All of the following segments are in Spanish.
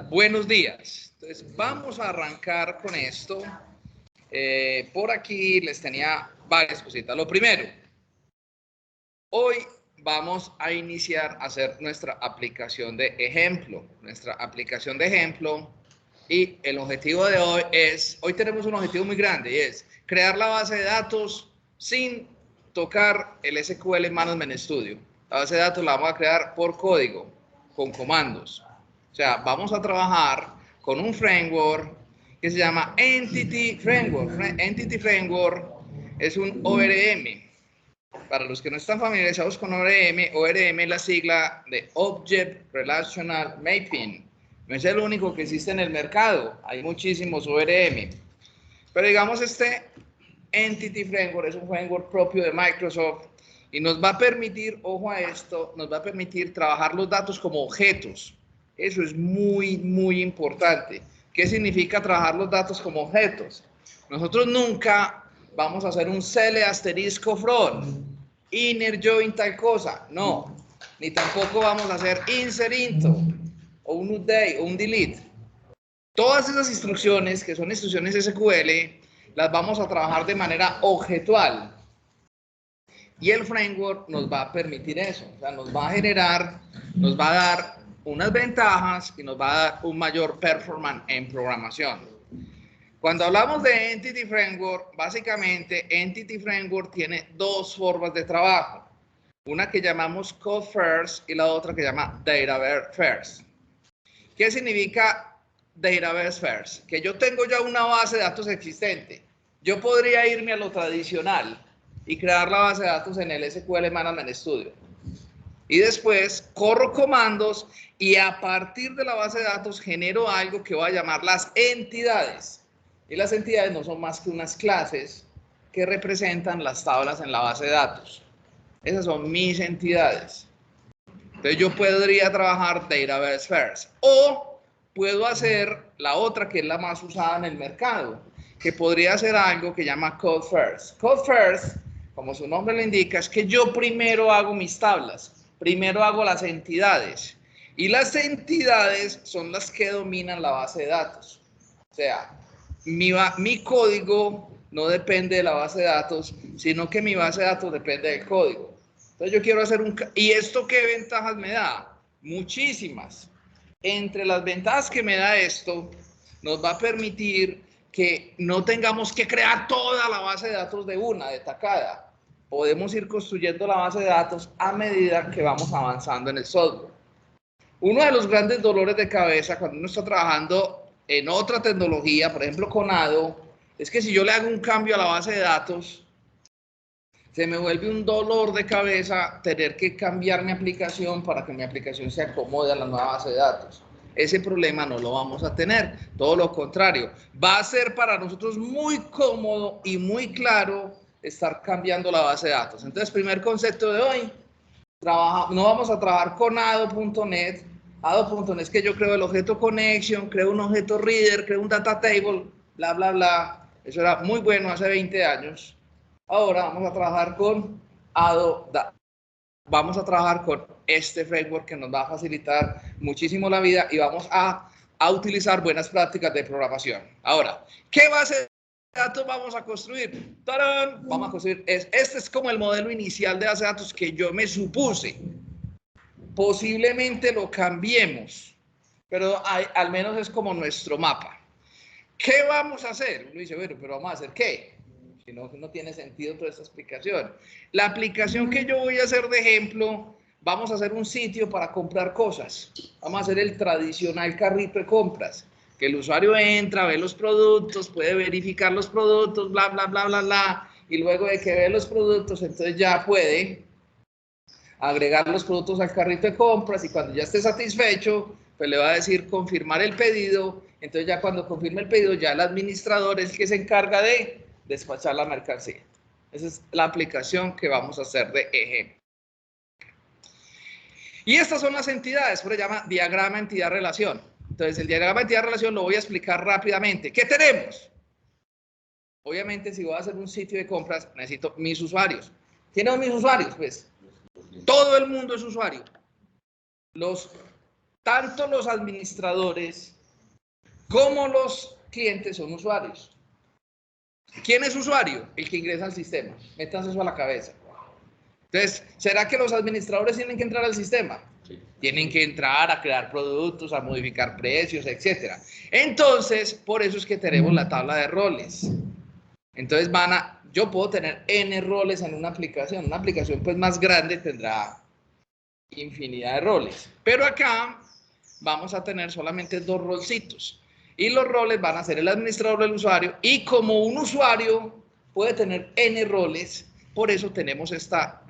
Buenos días. Entonces, vamos a arrancar con esto. Por aquí les tenía varias cositas. Lo primero, hoy vamos a iniciar a hacer nuestra aplicación de ejemplo. Y el objetivo de hoy es, hoy tenemos un objetivo muy grande y es crear la base de datos sin tocar el SQL en Management Studio. La base de datos la vamos a crear por código, con comandos. O sea, vamos a trabajar con un framework que se llama Entity Framework. Entity Framework es un ORM. Para los que no están familiarizados con ORM es la sigla de Object Relational Mapping. No es el único que existe en el mercado, hay muchísimos ORM. Pero digamos, este Entity Framework es un framework propio de Microsoft y nos va a permitir, ojo a esto, nos va a permitir trabajar los datos como objetos. Eso es muy, muy importante. ¿Qué significa trabajar los datos como objetos? Nosotros nunca vamos a hacer un cele asterisco from, inner join tal cosa, no. Ni tampoco vamos a hacer insert into, o un update, o un delete. Todas esas instrucciones, que son instrucciones SQL, las vamos a trabajar de manera objetual. Y el framework nos va a permitir eso. O sea, nos va a generar, nos va a dar unas ventajas y nos va a dar un mayor performance en programación. Cuando hablamos de Entity Framework, básicamente Entity Framework tiene dos formas de trabajo. Una que llamamos Code First y la otra que llama Database First. ¿Qué significa Database First? Que yo tengo ya una base de datos existente. Yo podría irme a lo tradicional y crear la base de datos en el SQL Management Studio. Y después corro comandos y a partir de la base de datos genero algo que voy a llamar las entidades. Y las entidades no son más que unas clases que representan las tablas en la base de datos. Esas son mis entidades. Entonces yo podría trabajar Database First o puedo hacer la otra que es la más usada en el mercado, que podría hacer algo que llama Code First. Code First, como su nombre lo indica, es que yo primero hago mis tablas, primero hago las entidades y las entidades son las que dominan la base de datos. O sea, mi código no depende de la base de datos, sino que mi base de datos depende del código. Entonces yo quiero hacer un... ¿Y esto qué ventajas me da? Muchísimas. Entre las ventajas que me da esto, nos va a permitir que no tengamos que crear toda la base de datos de una, de tacada. Podemos ir construyendo la base de datos a medida que vamos avanzando en el software. Uno de los grandes dolores de cabeza cuando uno está trabajando en otra tecnología, por ejemplo con ADO, es que si yo le hago un cambio a la base de datos, se me vuelve un dolor de cabeza tener que cambiar mi aplicación para que mi aplicación se acomode a la nueva base de datos. Ese problema no lo vamos a tener, todo lo contrario. Va a ser para nosotros muy cómodo y muy claro estar cambiando la base de datos. Entonces, primer concepto de hoy, no vamos a trabajar con ADO.NET. ADO.NET es que yo creo el objeto connection, creo un objeto reader, creo un data table, bla, bla, bla. Eso era muy bueno hace 20 años. Ahora vamos a trabajar con ADO. Vamos a trabajar con este framework que nos va a facilitar muchísimo la vida y vamos a utilizar buenas prácticas de programación. Ahora, ¿qué base de datos vamos a construir? ¡Tarán! Vamos a construir, este es como el modelo inicial de base de datos que yo me supuse. Posiblemente lo cambiemos, pero al menos es como nuestro mapa. ¿Qué vamos a hacer? Uno dice, bueno, pero ¿vamos a hacer qué? Si no, no tiene sentido toda esta explicación. La aplicación que yo voy a hacer de ejemplo, vamos a hacer un sitio para comprar cosas. Vamos a hacer el tradicional carrito de compras, que el usuario entra, ve los productos, puede verificar los productos, bla, bla, bla, bla, bla, y luego de que ve los productos, entonces ya puede agregar los productos al carrito de compras y cuando ya esté satisfecho, pues le va a decir confirmar el pedido. Entonces ya cuando confirme el pedido, ya el administrador es el que se encarga de despachar la mercancía. Esa es la aplicación que vamos a hacer de ejemplo. Y estas son las entidades, por eso se llama diagrama entidad-relación. Entonces el diagrama entidad-relación lo voy a explicar rápidamente. ¿Qué tenemos? Obviamente si voy a hacer un sitio de compras, necesito mis usuarios. ¿Quiénes son mis usuarios? Pues todo el mundo es usuario. Los tanto los administradores como los clientes son usuarios. ¿Quién es usuario? El que ingresa al sistema. Métanse eso a la cabeza. Entonces, ¿será que los administradores tienen que entrar al sistema? Sí. Tienen que entrar a crear productos, a modificar precios, etc. Entonces, por eso es que tenemos la tabla de roles. Entonces, yo puedo tener N roles en una aplicación. Una aplicación pues más grande tendrá infinidad de roles. Pero acá vamos a tener solamente 2 rolcitos. Y los roles van a ser el administrador del usuario. Y como un usuario puede tener N roles, por eso tenemos esta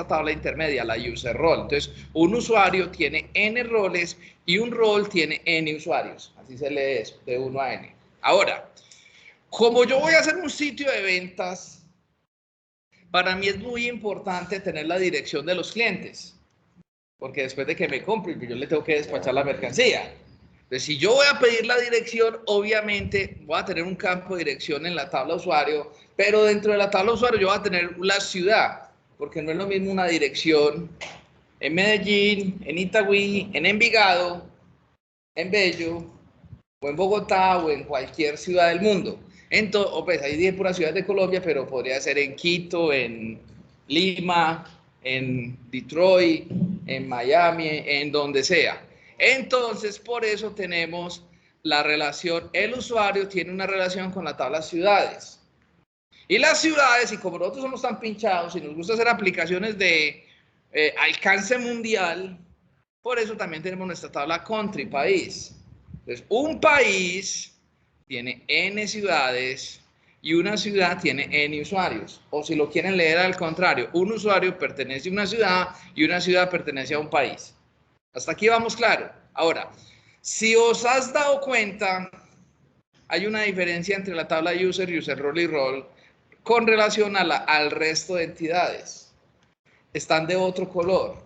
tabla intermedia, la user role. Entonces, un usuario tiene N roles y un rol tiene N usuarios. Así se lee eso, de 1 a N. Ahora, como yo voy a hacer un sitio de ventas, para mí es muy importante tener la dirección de los clientes. Porque después de que me compren, yo le tengo que despachar la mercancía. Entonces, si yo voy a pedir la dirección, obviamente voy a tener un campo de dirección en la tabla usuario, pero dentro de la tabla usuario yo voy a tener la ciudad, porque no es lo mismo una dirección en Medellín, en Itagüí, en Envigado, en Bello, o en Bogotá, o en cualquier ciudad del mundo. Entonces, pues ahí dije puras ciudades de Colombia, pero podría ser en Quito, en Lima, en Detroit, en Miami, en donde sea. Entonces, por eso tenemos la relación, el usuario tiene una relación con la tabla ciudades. Y las ciudades, y como nosotros somos tan pinchados y nos gusta hacer aplicaciones de alcance mundial, por eso también tenemos nuestra tabla country, país. Entonces, un país tiene N ciudades y una ciudad tiene N usuarios. O si lo quieren leer al contrario, un usuario pertenece a una ciudad y una ciudad pertenece a un país. Hasta aquí vamos claro. Ahora, si os has dado cuenta, hay una diferencia entre la tabla user, user role y role con relación al resto de entidades. Están de otro color.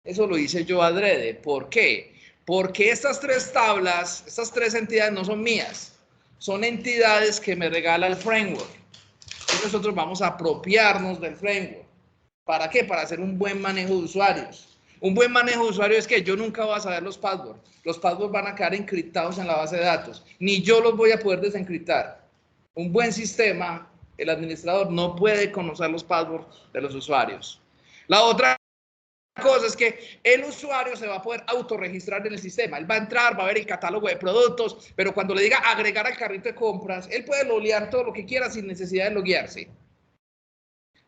Eso lo hice yo adrede. ¿Por qué? Porque estas 3 tablas, estas 3 entidades no son mías. Son entidades que me regala el framework. Y nosotros vamos a apropiarnos del framework. ¿Para qué? Para hacer un buen manejo de usuarios. Un buen manejo de usuarios es que yo nunca voy a saber los passwords. Los passwords van a quedar encriptados en la base de datos. Ni yo los voy a poder desencriptar. Un buen sistema, el administrador no puede conocer los passwords de los usuarios. La otra cosa es que el usuario se va a poder autorregistrar en el sistema. Él va a entrar, va a ver el catálogo de productos, pero cuando le diga agregar al carrito de compras, él puede loguear todo lo que quiera sin necesidad de loguearse.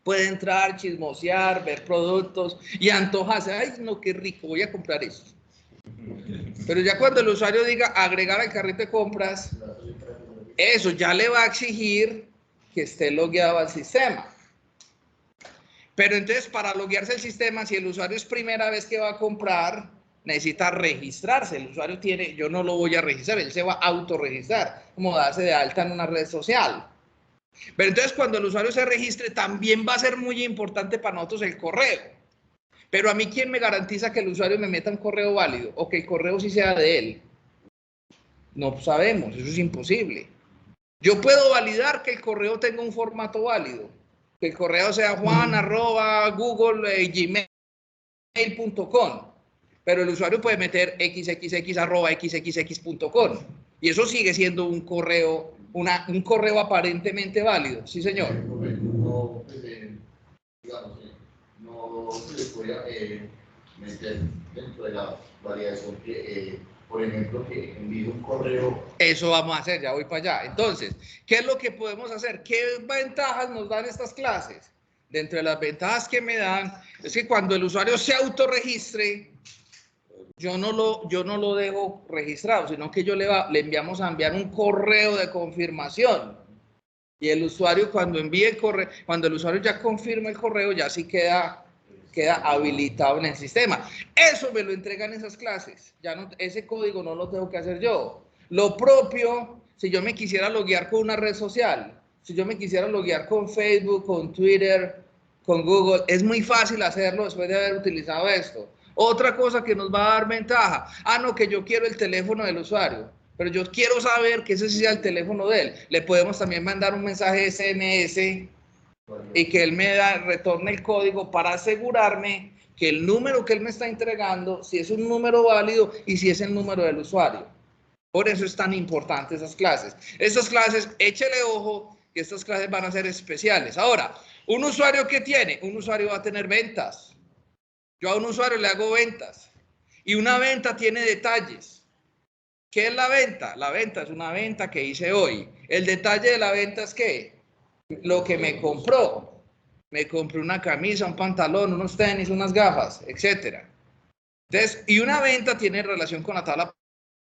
Puede entrar, chismosear, ver productos y antojarse. Ay, no, qué rico, voy a comprar eso. Pero ya cuando el usuario diga agregar al carrito de compras, eso ya le va a exigir que esté logueado al sistema. Pero entonces, para loguearse al sistema, si el usuario es primera vez que va a comprar, necesita registrarse. El usuario tiene, yo no lo voy a registrar, él se va a autorregistrar, como darse de alta en una red social. Pero entonces, cuando el usuario se registre, también va a ser muy importante para nosotros el correo. Pero a mí, ¿quién me garantiza que el usuario me meta un correo válido o que el correo sí sea de él? No sabemos, eso es imposible. Yo puedo validar que el correo tenga un formato válido, que el correo sea juan@google.gmail.com, pero el usuario puede meter xxx@xxx.com y eso sigue siendo un correo, un correo aparentemente válido. Sí, señor. No, digamos, no se le puede meter dentro de la validación que, por ejemplo, que envíe un correo. Eso vamos a hacer, ya voy para allá. Entonces, ¿qué es lo que podemos hacer? ¿Qué ventajas nos dan estas clases? Dentro de las ventajas que me dan, es que cuando el usuario se autorregistre, yo no lo dejo registrado, sino que le enviamos a enviar un correo de confirmación. Y el usuario cuando envíe el correo, cuando el usuario ya confirma el correo, ya sí queda habilitado en el sistema. Eso me lo entregan esas clases. Ya no, ese código no lo tengo que hacer yo. Lo propio, si yo me quisiera loguear con una red social, si yo me quisiera loguear con Facebook, con Twitter, con Google, es muy fácil hacerlo después de haber utilizado esto. Otra cosa que nos va a dar ventaja, no, que yo quiero el teléfono del usuario, pero yo quiero saber que ese sea el teléfono de él. Le podemos también mandar un mensaje SMS y que él me retorne el código para asegurarme que el número que él me está entregando, si es un número válido y si es el número del usuario. Por eso es tan importante esas clases. Estas clases, échele ojo, que estas clases van a ser especiales. Ahora, un usuario que tiene, un usuario va a tener ventas. Yo a un usuario le hago ventas. Y una venta tiene detalles. ¿Qué es la venta? La venta es una venta que hice hoy. El detalle de la venta es ¿qué? Lo que me compró. Me compré una camisa, un pantalón, unos tenis, unas gafas, etc. Entonces, y una venta tiene relación con la tabla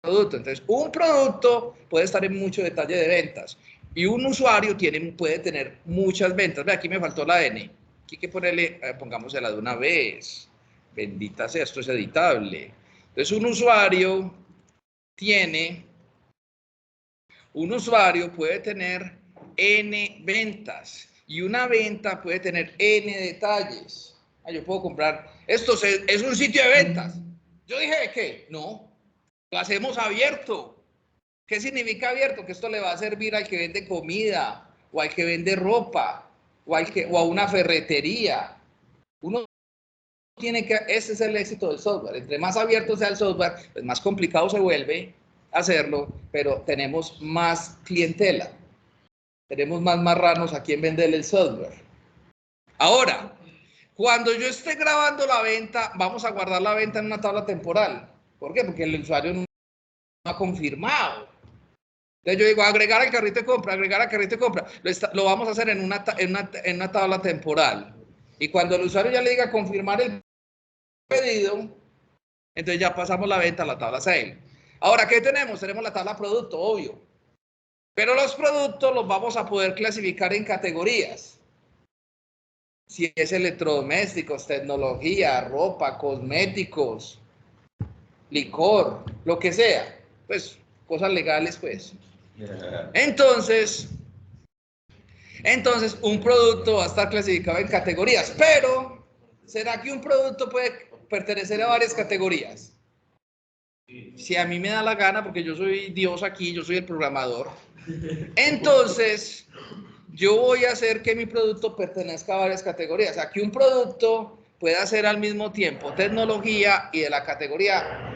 producto. Entonces, un producto puede estar en mucho detalle de ventas y un usuario puede tener muchas ventas. Ve, aquí me faltó la N. Aquí hay que ponerle, pongámosela de una vez. Bendita sea, esto es editable. Entonces, un usuario puede tener N ventas y una venta puede tener N detalles. Yo puedo comprar, esto es un sitio de ventas. Yo dije que no, lo hacemos abierto. ¿Qué significa abierto? Que esto le va a servir al que vende comida, o al que vende ropa, o a una ferretería. Uno tiene que, ese es el éxito del software. Entre más abierto sea el software, pues más complicado se vuelve hacerlo, pero tenemos más clientela. Tenemos más marranos a quien venderle el software. Ahora, cuando yo esté grabando la venta, vamos a guardar la venta en una tabla temporal. ¿Por qué? Porque el usuario no ha confirmado. Entonces yo digo, agregar al carrito de compra, agregar al carrito de compra. Lo vamos a hacer en una tabla temporal. Y cuando el usuario ya le diga confirmar el pedido, entonces ya pasamos la venta a la tabla sale. Ahora, ¿qué tenemos? Tenemos la tabla producto, obvio. Pero los productos los vamos a poder clasificar en categorías. Si es electrodomésticos, tecnología, ropa, cosméticos, licor, lo que sea. Pues cosas legales, pues. Entonces, un producto va a estar clasificado en categorías, pero ¿será que un producto puede pertenecer a varias categorías? Si a mí me da la gana, porque yo soy Dios aquí, yo soy el programador, entonces yo voy a hacer que mi producto pertenezca a varias categorías. Aquí un producto puede ser al mismo tiempo tecnología y de la categoría,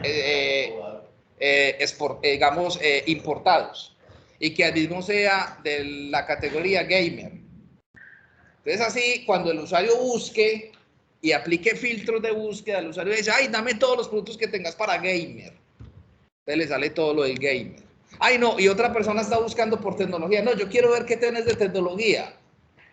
digamos, importados. Y que al mismo sea de la categoría gamer. Entonces así, cuando el usuario busque y aplique filtros de búsqueda, el usuario dice, ay, dame todos los productos que tengas para gamer. Entonces le sale todo lo del gamer. Ay, no, y otra persona está buscando por tecnología. No, yo quiero ver qué tenés de tecnología.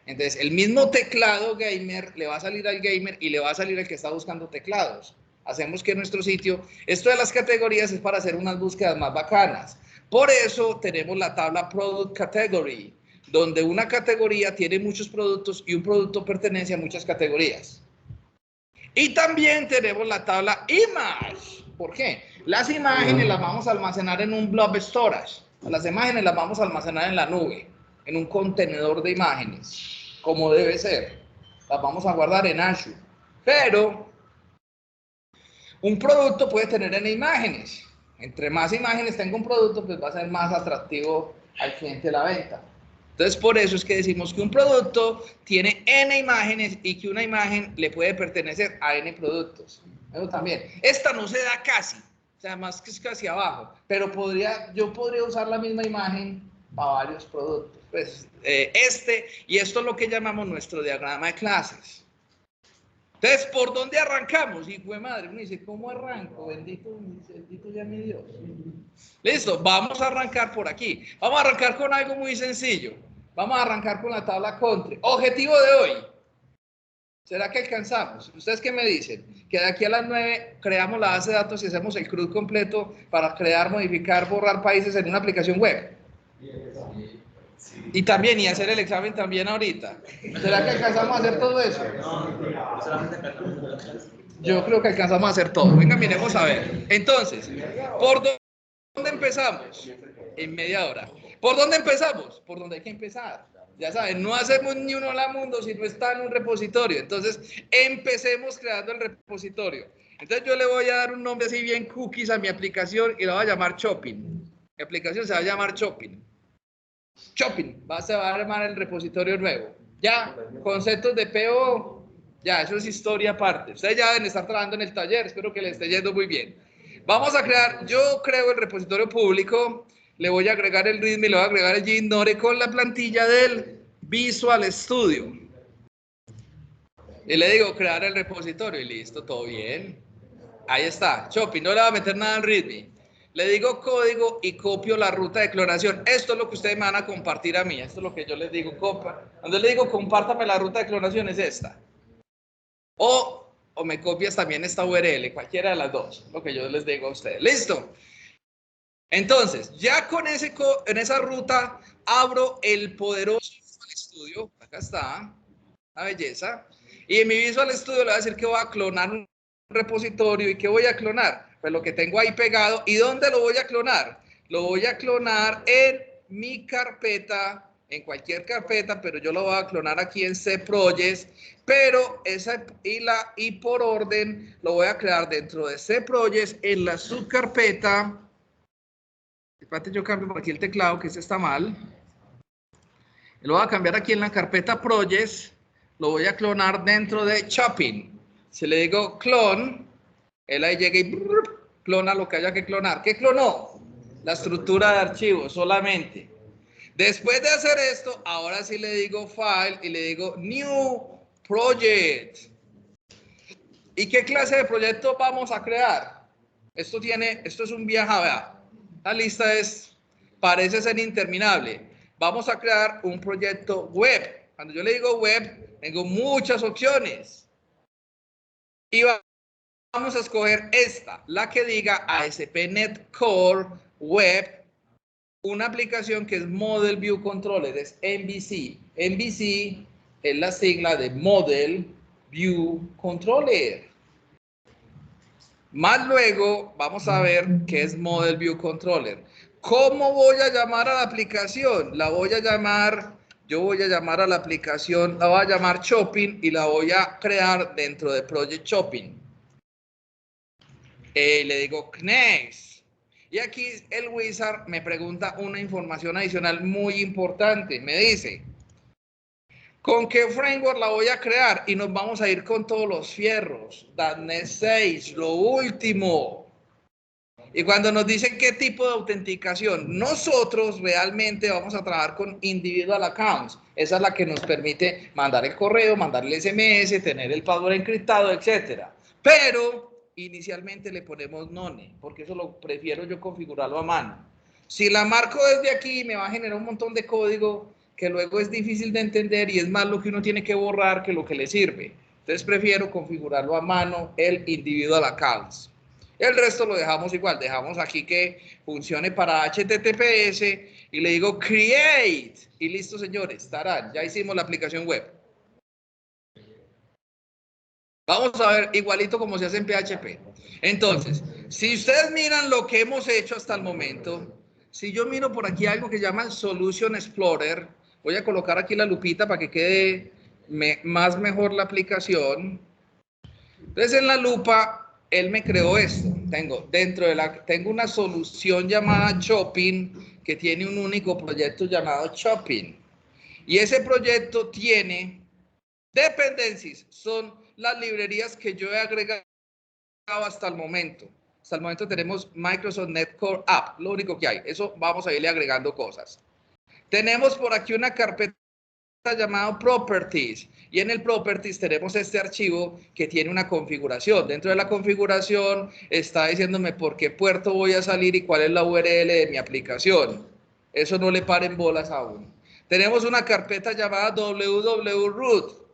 Entonces, el mismo teclado gamer le va a salir al gamer y le va a salir al que está buscando teclados. Hacemos que nuestro sitio, esto de las categorías es para hacer unas búsquedas más bacanas. Por eso tenemos la tabla Product Category, donde una categoría tiene muchos productos y un producto pertenece a muchas categorías. Y también tenemos la tabla Image. ¿Por qué? Las imágenes las vamos a almacenar en un blob storage. Las imágenes las vamos a almacenar en la nube, en un contenedor de imágenes, como debe ser. Las vamos a guardar en Azure. Pero un producto puede tener N imágenes. Entre más imágenes tenga un producto, pues va a ser más atractivo al cliente la venta. Entonces, por eso es que decimos que un producto tiene N imágenes y que una imagen le puede pertenecer a N productos. Eso también. Esta no se da casi, o sea, más que es casi abajo, pero yo podría usar la misma imagen para varios productos. Pues, y esto es lo que llamamos nuestro diagrama de clases. Entonces, ¿por dónde arrancamos? Hijo de madre, uno dice, ¿cómo arranco? Bendito ya mi Dios. Listo, vamos a arrancar por aquí. Vamos a arrancar con algo muy sencillo. Vamos a arrancar con la tabla country. Objetivo de hoy. ¿Será que alcanzamos? ¿Ustedes qué me dicen? Que de aquí a las 9 creamos la base de datos y hacemos el CRUD completo para crear, modificar, borrar países en una aplicación web. Y también, y hacer el examen también ahorita. ¿Será que alcanzamos a hacer todo eso? Yo creo que alcanzamos a hacer todo. Venga, miremos a ver. Entonces, ¿por dónde empezamos? En media hora. ¿Por dónde empezamos? Por donde hay que empezar. Ya saben, no hacemos ni un hola mundo si no está en un repositorio. Entonces, empecemos creando el repositorio. Entonces, yo le voy a dar un nombre así bien cookies a mi aplicación y la voy a llamar Shopping. Mi aplicación se va a llamar Shopping. Shopping, se va a armar el repositorio nuevo. Ya, conceptos de PO, Ya, eso es historia aparte. Ustedes ya deben estar trabajando en el taller, espero que les esté yendo muy bien. Vamos a crear, yo creo el repositorio público, le voy a agregar el README, le voy a agregar el Gignore con la plantilla del Visual Studio. Y le digo crear el repositorio y listo, todo bien. Ahí está, Chopping, no le va a meter nada al README. Le digo código y copio la ruta de clonación. Esto es lo que ustedes me van a compartir a mí, esto es lo que yo les digo. Cuando le digo compártame la ruta de clonación es esta. O me copias también esta URL, cualquiera de las dos, lo que yo les digo a ustedes. ¿Listo? Entonces, ya con en esa ruta abro el poderoso Visual Studio. Acá está, la belleza. Y en mi Visual Studio le voy a decir que voy a clonar un repositorio. ¿Y qué voy a clonar? Pues lo que tengo ahí pegado. ¿Y dónde lo voy a clonar? Lo voy a clonar en mi carpeta, en cualquier carpeta, pero yo lo voy a clonar aquí en cProjects. Pero y por orden lo voy a crear dentro de cProjects en la subcarpeta. Espérate, yo cambio por aquí el teclado, que ese está mal. Lo voy a cambiar aquí en la carpeta Projects. Lo voy a clonar dentro de Chopping. Si le digo clon, él ahí llega y clona lo que haya que clonar. ¿Qué clonó? La estructura de archivo solamente. Después de hacer esto, ahora sí le digo File y le digo New Project. ¿Y qué clase de proyecto vamos a crear? Esto es un viaje, vea. La lista parece ser interminable. Vamos a crear un proyecto web. Cuando yo le digo web, tengo muchas opciones. Y vamos a escoger esta, la que diga ASP.NET Core Web, una aplicación que es Model View Controller, es MVC. MVC es la sigla de Model View Controller. Más luego vamos a ver qué es Model View Controller. ¿Cómo voy a llamar a la aplicación? Yo voy a llamar a la aplicación, la voy a llamar Chopping y la voy a crear dentro de Project Chopping. Le digo Next. Y aquí el wizard me pregunta una información adicional muy importante. Me dice, ¿con qué framework la voy a crear? Y nos vamos a ir con todos los fierros. .NET 6, lo último. Y cuando nos dicen qué tipo de autenticación, nosotros realmente vamos a trabajar con individual accounts. Esa es la que nos permite mandar el correo, mandar el SMS, tener el password encriptado, etcétera. Pero inicialmente le ponemos none, porque eso lo prefiero yo configurarlo a mano. Si la marco desde aquí, me va a generar un montón de código que luego es difícil de entender y es más lo que uno tiene que borrar que lo que le sirve. Entonces prefiero configurarlo a mano el individual accounts. El resto lo dejamos igual, dejamos aquí que funcione para HTTPS y le digo create y listo, señores, tarán, ya hicimos la aplicación web. Vamos a ver igualito como se hace en PHP. Entonces, si ustedes miran lo que hemos hecho hasta el momento, si yo miro por aquí algo que llaman Solution Explorer, voy a colocar aquí la lupita para que quede más mejor la aplicación. Entonces en la lupa él me creó esto. Tengo una solución llamada Chopping que tiene un único proyecto llamado Chopping. Y ese proyecto tiene dependencies. Son las librerías que yo he agregado hasta el momento. Hasta el momento tenemos Microsoft .NET Core App, lo único que hay. Eso vamos a irle agregando cosas. Tenemos por aquí una carpeta llamado Properties y en el Properties tenemos este archivo que tiene una configuración. Dentro de la configuración está diciéndome por qué puerto voy a salir y cuál es la URL de mi aplicación. Eso no le paren bolas aún. Tenemos una carpeta llamada www.root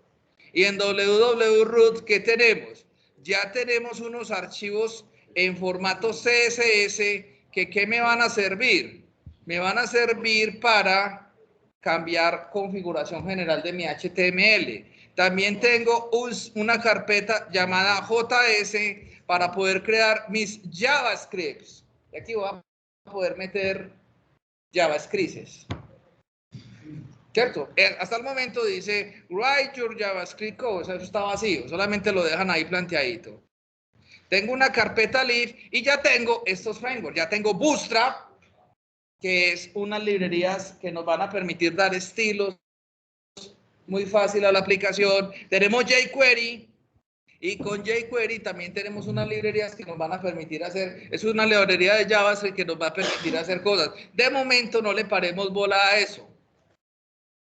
y en www.root ¿qué tenemos? Ya tenemos unos archivos en formato CSS que ¿qué me van a servir? Me van a servir para cambiar configuración general de mi HTML. También tengo una carpeta llamada JS para poder crear mis JavaScripts. Y aquí voy a poder meter JavaScripts. ¿Cierto? Hasta el momento dice, write your JavaScript code, o sea, eso está vacío, solamente lo dejan ahí planteadito. Tengo una carpeta lib y ya tengo estos frameworks, ya tengo Bootstrap, que es unas librerías que nos van a permitir dar estilos muy fácil a la aplicación. Tenemos jQuery. Y con jQuery también tenemos unas librerías que nos van a permitir hacer, es una librería de JavaScript que nos va a permitir hacer cosas. De momento no le paremos bola a eso.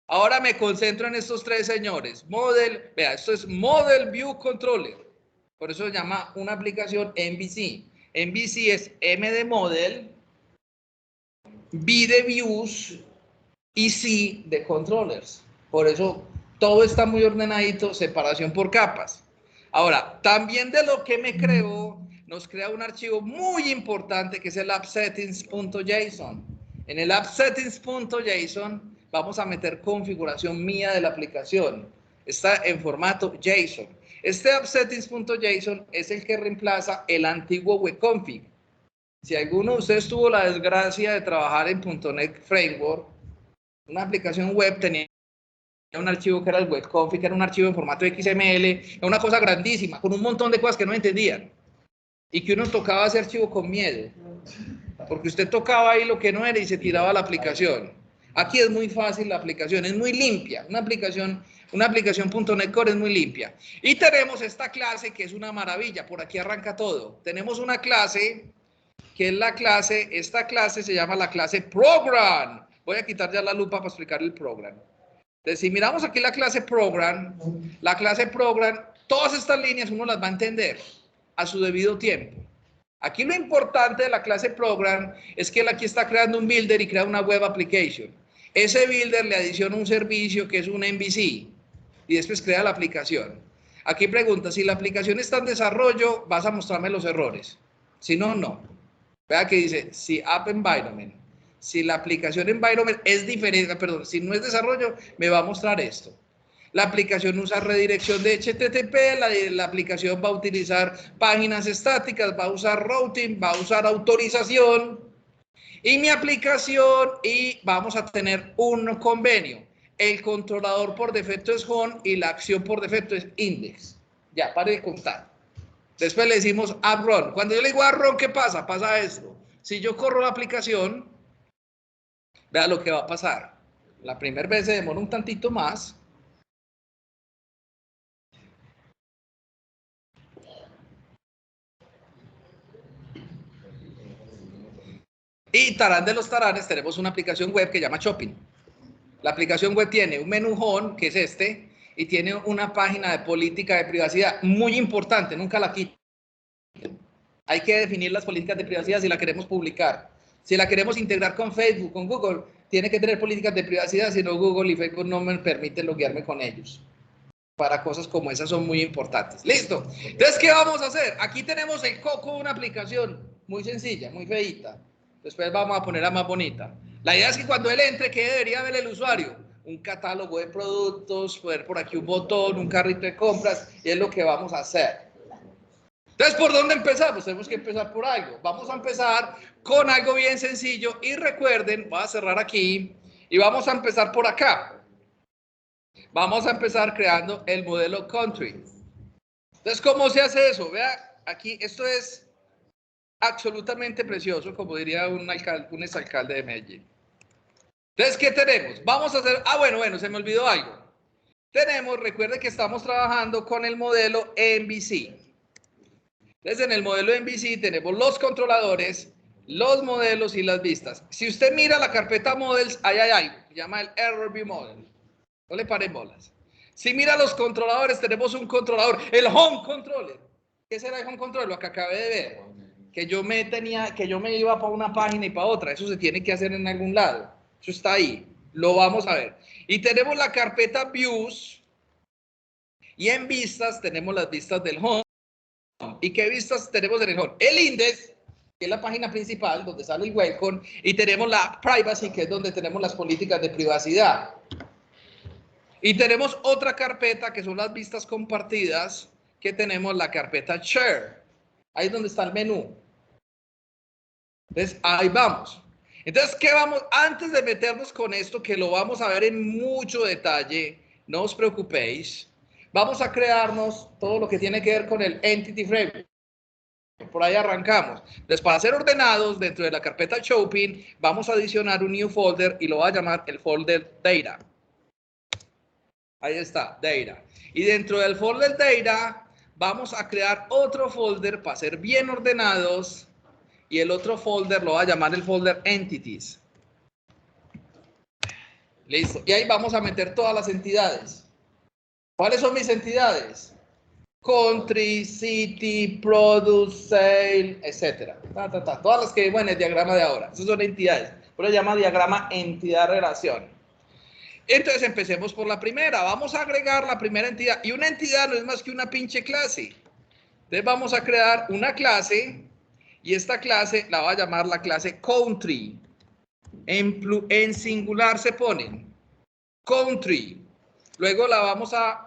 Ahora me concentro en estos tres señores. Model, vea, esto es Model View Controller. Por eso se llama una aplicación MVC. MVC es M de Model, V de Views y C de Controllers. Por eso todo está muy ordenadito, separación por capas. Ahora, también de lo que me creó, nos crea un archivo muy importante que es el appsettings.json. En el appsettings.json vamos a meter configuración mía de la aplicación. Está en formato JSON. Este appsettings.json es el que reemplaza el antiguo webconfig. Si alguno de ustedes tuvo la desgracia de trabajar en .NET Framework, una aplicación web tenía un archivo que era el webconfig, que era un archivo en formato XML, era una cosa grandísima, con un montón de cosas que no entendían. Y que uno tocaba ese archivo con miedo, porque usted tocaba ahí lo que no era y se tiraba la aplicación. Aquí es muy fácil la aplicación, es muy limpia. Una aplicación .NET Core es muy limpia. Y tenemos esta clase que es una maravilla, por aquí arranca todo. Tenemos una clase que es la clase, esta clase se llama la clase Program. Voy a quitar ya la lupa para explicar el Program. Entonces, si miramos aquí la clase Program, todas estas líneas uno las va a entender a su debido tiempo. Aquí lo importante de la clase Program es que él aquí está creando un builder y crea una web application. Ese builder le adiciona un servicio que es un MVC y después crea la aplicación. Aquí pregunta, si la aplicación está en desarrollo, vas a mostrarme los errores. Si no, no. Vea que dice, si App Environment. Si la aplicación environment es diferente, perdón, si no es desarrollo, me va a mostrar esto. La aplicación usa redirección de HTTP, la aplicación va a utilizar páginas estáticas, va a usar routing, va a usar autorización. Y mi aplicación, y vamos a tener un convenio. El controlador por defecto es home y la acción por defecto es index. Ya, pare de contar. Después le decimos app run. Cuando yo le digo app run, ¿qué pasa? Pasa esto. Si yo corro la aplicación, vea lo que va a pasar. La primera vez se demora un tantito más. Y tarán de los taranes, tenemos una aplicación web que se llama Shopping. La aplicación web tiene un menú home, que es este, y tiene una página de política de privacidad muy importante, nunca la quiten. Hay que definir las políticas de privacidad si la queremos publicar. Si la queremos integrar con Facebook, con Google, tiene que tener políticas de privacidad, si no Google y Facebook no me permiten loguearme con ellos. Para cosas como esas son muy importantes. ¿Listo? Entonces, ¿qué vamos a hacer? Aquí tenemos el coco de una aplicación muy sencilla, muy feita. Después vamos a ponerla más bonita. La idea es que cuando él entre, ¿qué debería ver el usuario? Un catálogo de productos, poner por aquí un botón, un carrito de compras, y es lo que vamos a hacer. Entonces, ¿por dónde empezamos? Tenemos que empezar por algo. Vamos a empezar con algo bien sencillo y recuerden, voy a cerrar aquí y vamos a empezar por acá. Vamos a empezar creando el modelo country. Entonces, ¿cómo se hace eso? Vea, aquí esto es absolutamente precioso, como diría un exalcalde de Medellín. Entonces, ¿qué tenemos? Vamos a hacer, bueno, se me olvidó algo. Tenemos, recuerde que estamos trabajando con el modelo MVC. Entonces, en el modelo MVC tenemos los controladores, los modelos y las vistas. Si usted mira la carpeta Models, ahí hay algo, se llama el Error View Model. No le paren bolas. Si mira los controladores, tenemos un controlador, el Home Controller. ¿Qué será el Home Controller? Lo que acabé de ver. Que yo me iba para una página y para otra. Eso se tiene que hacer en algún lado. Eso está ahí. Lo vamos a ver. Y tenemos la carpeta Views. Y en vistas tenemos las vistas del Home. ¿Y qué vistas tenemos en el Home? El Index, que es la página principal donde sale el Welcome. Y tenemos la Privacy, que es donde tenemos las políticas de privacidad. Y tenemos otra carpeta que son las vistas compartidas, que tenemos la carpeta Share. Ahí es donde está el menú. Entonces, ahí vamos. Entonces, ¿qué vamos? Antes de meternos con esto, que lo vamos a ver en mucho detalle, no os preocupéis, vamos a crearnos todo lo que tiene que ver con el Entity Framework. Por ahí arrancamos. Entonces, para ser ordenados, dentro de la carpeta Shopping, vamos a adicionar un new folder y lo voy a llamar el folder Data. Ahí está, data. Y dentro del folder data vamos a crear otro folder para ser bien ordenados. Y el otro folder lo va a llamar el folder entities. Listo. Y ahí vamos a meter todas las entidades. ¿Cuáles son mis entidades? Country, city, product, sale, etc. Todas las que vemos en el diagrama de ahora. Esas son entidades. Por eso se llama diagrama entidad-relación. Entonces empecemos por la primera. Vamos a agregar la primera entidad. Y una entidad no es más que una pinche clase. Entonces vamos a crear una clase. Y esta clase la va a llamar la clase country. En singular se ponen country. Luego vamos a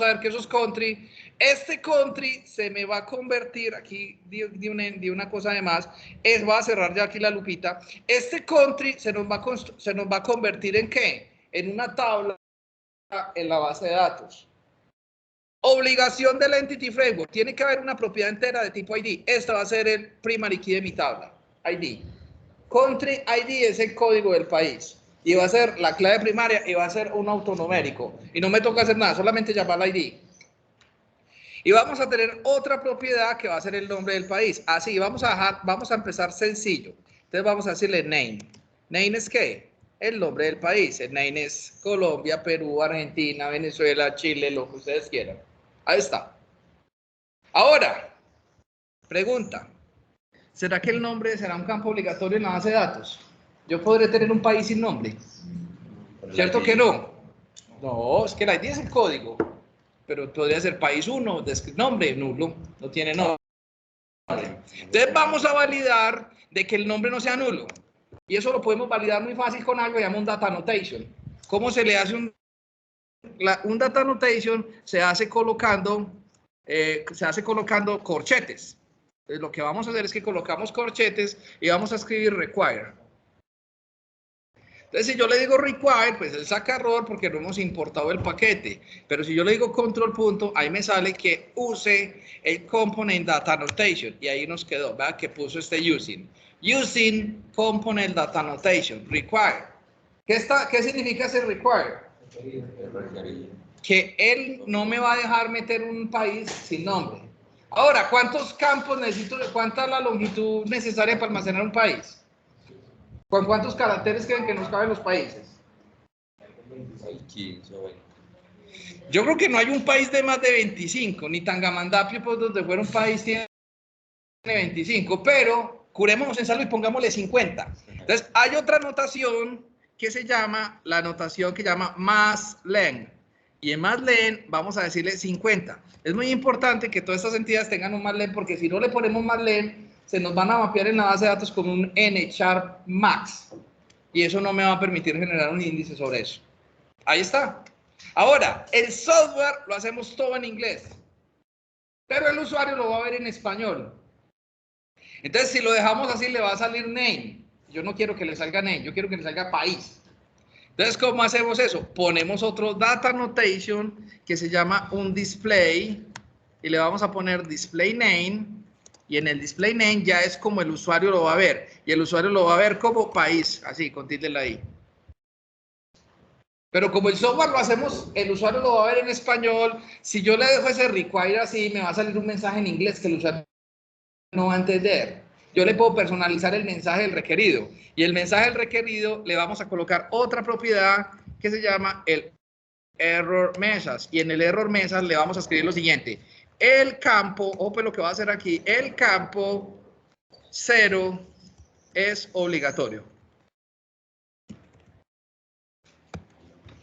ver que eso es country. Este country se me va a convertir, aquí di una cosa además, voy a cerrar ya aquí la lupita. Este country se nos va a convertir ¿en qué? En una tabla en la base de datos. Obligación del Entity Framework. Tiene que haber una propiedad entera de tipo ID. Esta va a ser el primary key de mi tabla. ID. Country ID es el código del país. Y va a ser la clave primaria y va a ser un autonumérico. Y no me toca hacer nada, solamente llamar la ID. Y vamos a tener otra propiedad que va a ser el nombre del país. Así, vamos a empezar sencillo. Entonces vamos a decirle name. ¿Name es qué? El nombre del país. El name es Colombia, Perú, Argentina, Venezuela, Chile, lo que ustedes quieran. Ahí está. Ahora, pregunta. ¿Será que el nombre será un campo obligatorio en la base de datos? ¿Yo podré tener un país sin nombre? ¿Cierto que no? No, es que la ID es el código. Pero podría ser país 1, nombre nulo, no tiene nombre. Entonces vamos a validar de que el nombre no sea nulo. Y eso lo podemos validar muy fácil con algo que llama un data annotation. ¿Cómo se le hace un data annotation? Se hace colocando corchetes. Entonces lo que vamos a hacer es que colocamos corchetes y vamos a escribir require. Entonces, si yo le digo require, pues él saca error porque no hemos importado el paquete. Pero si yo le digo control punto, ahí me sale que use el component data annotation. Y ahí nos quedó, ¿verdad? Que puso este using. Using component data annotation, require. ¿Qué significa ese require? Que él no me va a dejar meter un país sin nombre. Ahora, ¿cuántos campos necesito? ¿Cuánta es la longitud necesaria para almacenar un país? ¿Con cuántos caracteres creen que nos caben los países? 15 o 20. Yo creo que no hay un país de más de 25, ni Tangamandapio, pues donde fuera un país tiene 25, pero curémonos en salud y pongámosle 50. Entonces, hay otra notación que se llama, la notación que llama masslen. Y en masslen vamos a decirle 50. Es muy importante que todas estas entidades tengan un masslen, porque si no le ponemos masslen, se nos van a mapear en la base de datos con un n-sharp max. Y eso no me va a permitir generar un índice sobre eso. Ahí está. Ahora, el software lo hacemos todo en inglés. Pero el usuario lo va a ver en español. Entonces, si lo dejamos así, le va a salir name. Yo no quiero que le salga name, yo quiero que le salga país. Entonces, ¿cómo hacemos eso? Ponemos otro data annotation que se llama un display y le vamos a poner display name. Y en el display name ya es como el usuario lo va a ver. Y el usuario lo va a ver como país, así, con tilde ahí. Pero como el software lo hacemos, el usuario lo va a ver en español. Si yo le dejo ese require así, me va a salir un mensaje en inglés que el usuario no va a entender. Yo le puedo personalizar el mensaje del requerido. Y el mensaje del requerido le vamos a colocar otra propiedad que se llama el error message. Y en el error message le vamos a escribir lo siguiente. El campo, pues lo que va a hacer aquí, el campo 0 es obligatorio.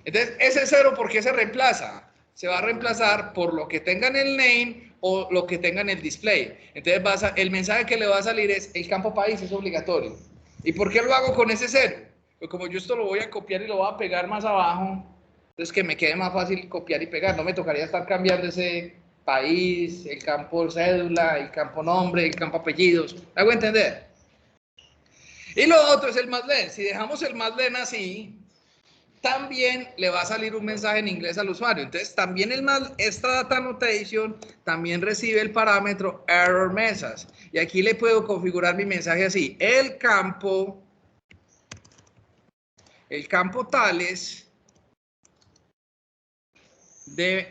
Entonces, ese 0, ¿por qué se reemplaza? Se va a reemplazar por lo que tenga en el name o lo que tenga en el display. Entonces, el mensaje que le va a salir es, el campo país es obligatorio. ¿Y por qué lo hago con ese 0? Pues como yo esto lo voy a copiar y lo voy a pegar más abajo, entonces que me quede más fácil copiar y pegar. No me tocaría estar cambiando ese país, el campo cédula, el campo nombre, el campo apellidos. ¿Me hago entender? Y lo otro es el masslen. Si dejamos el masslen así, también le va a salir un mensaje en inglés al usuario. Entonces, también esta data annotation también recibe el parámetro error message. Y aquí le puedo configurar mi mensaje así. El campo tales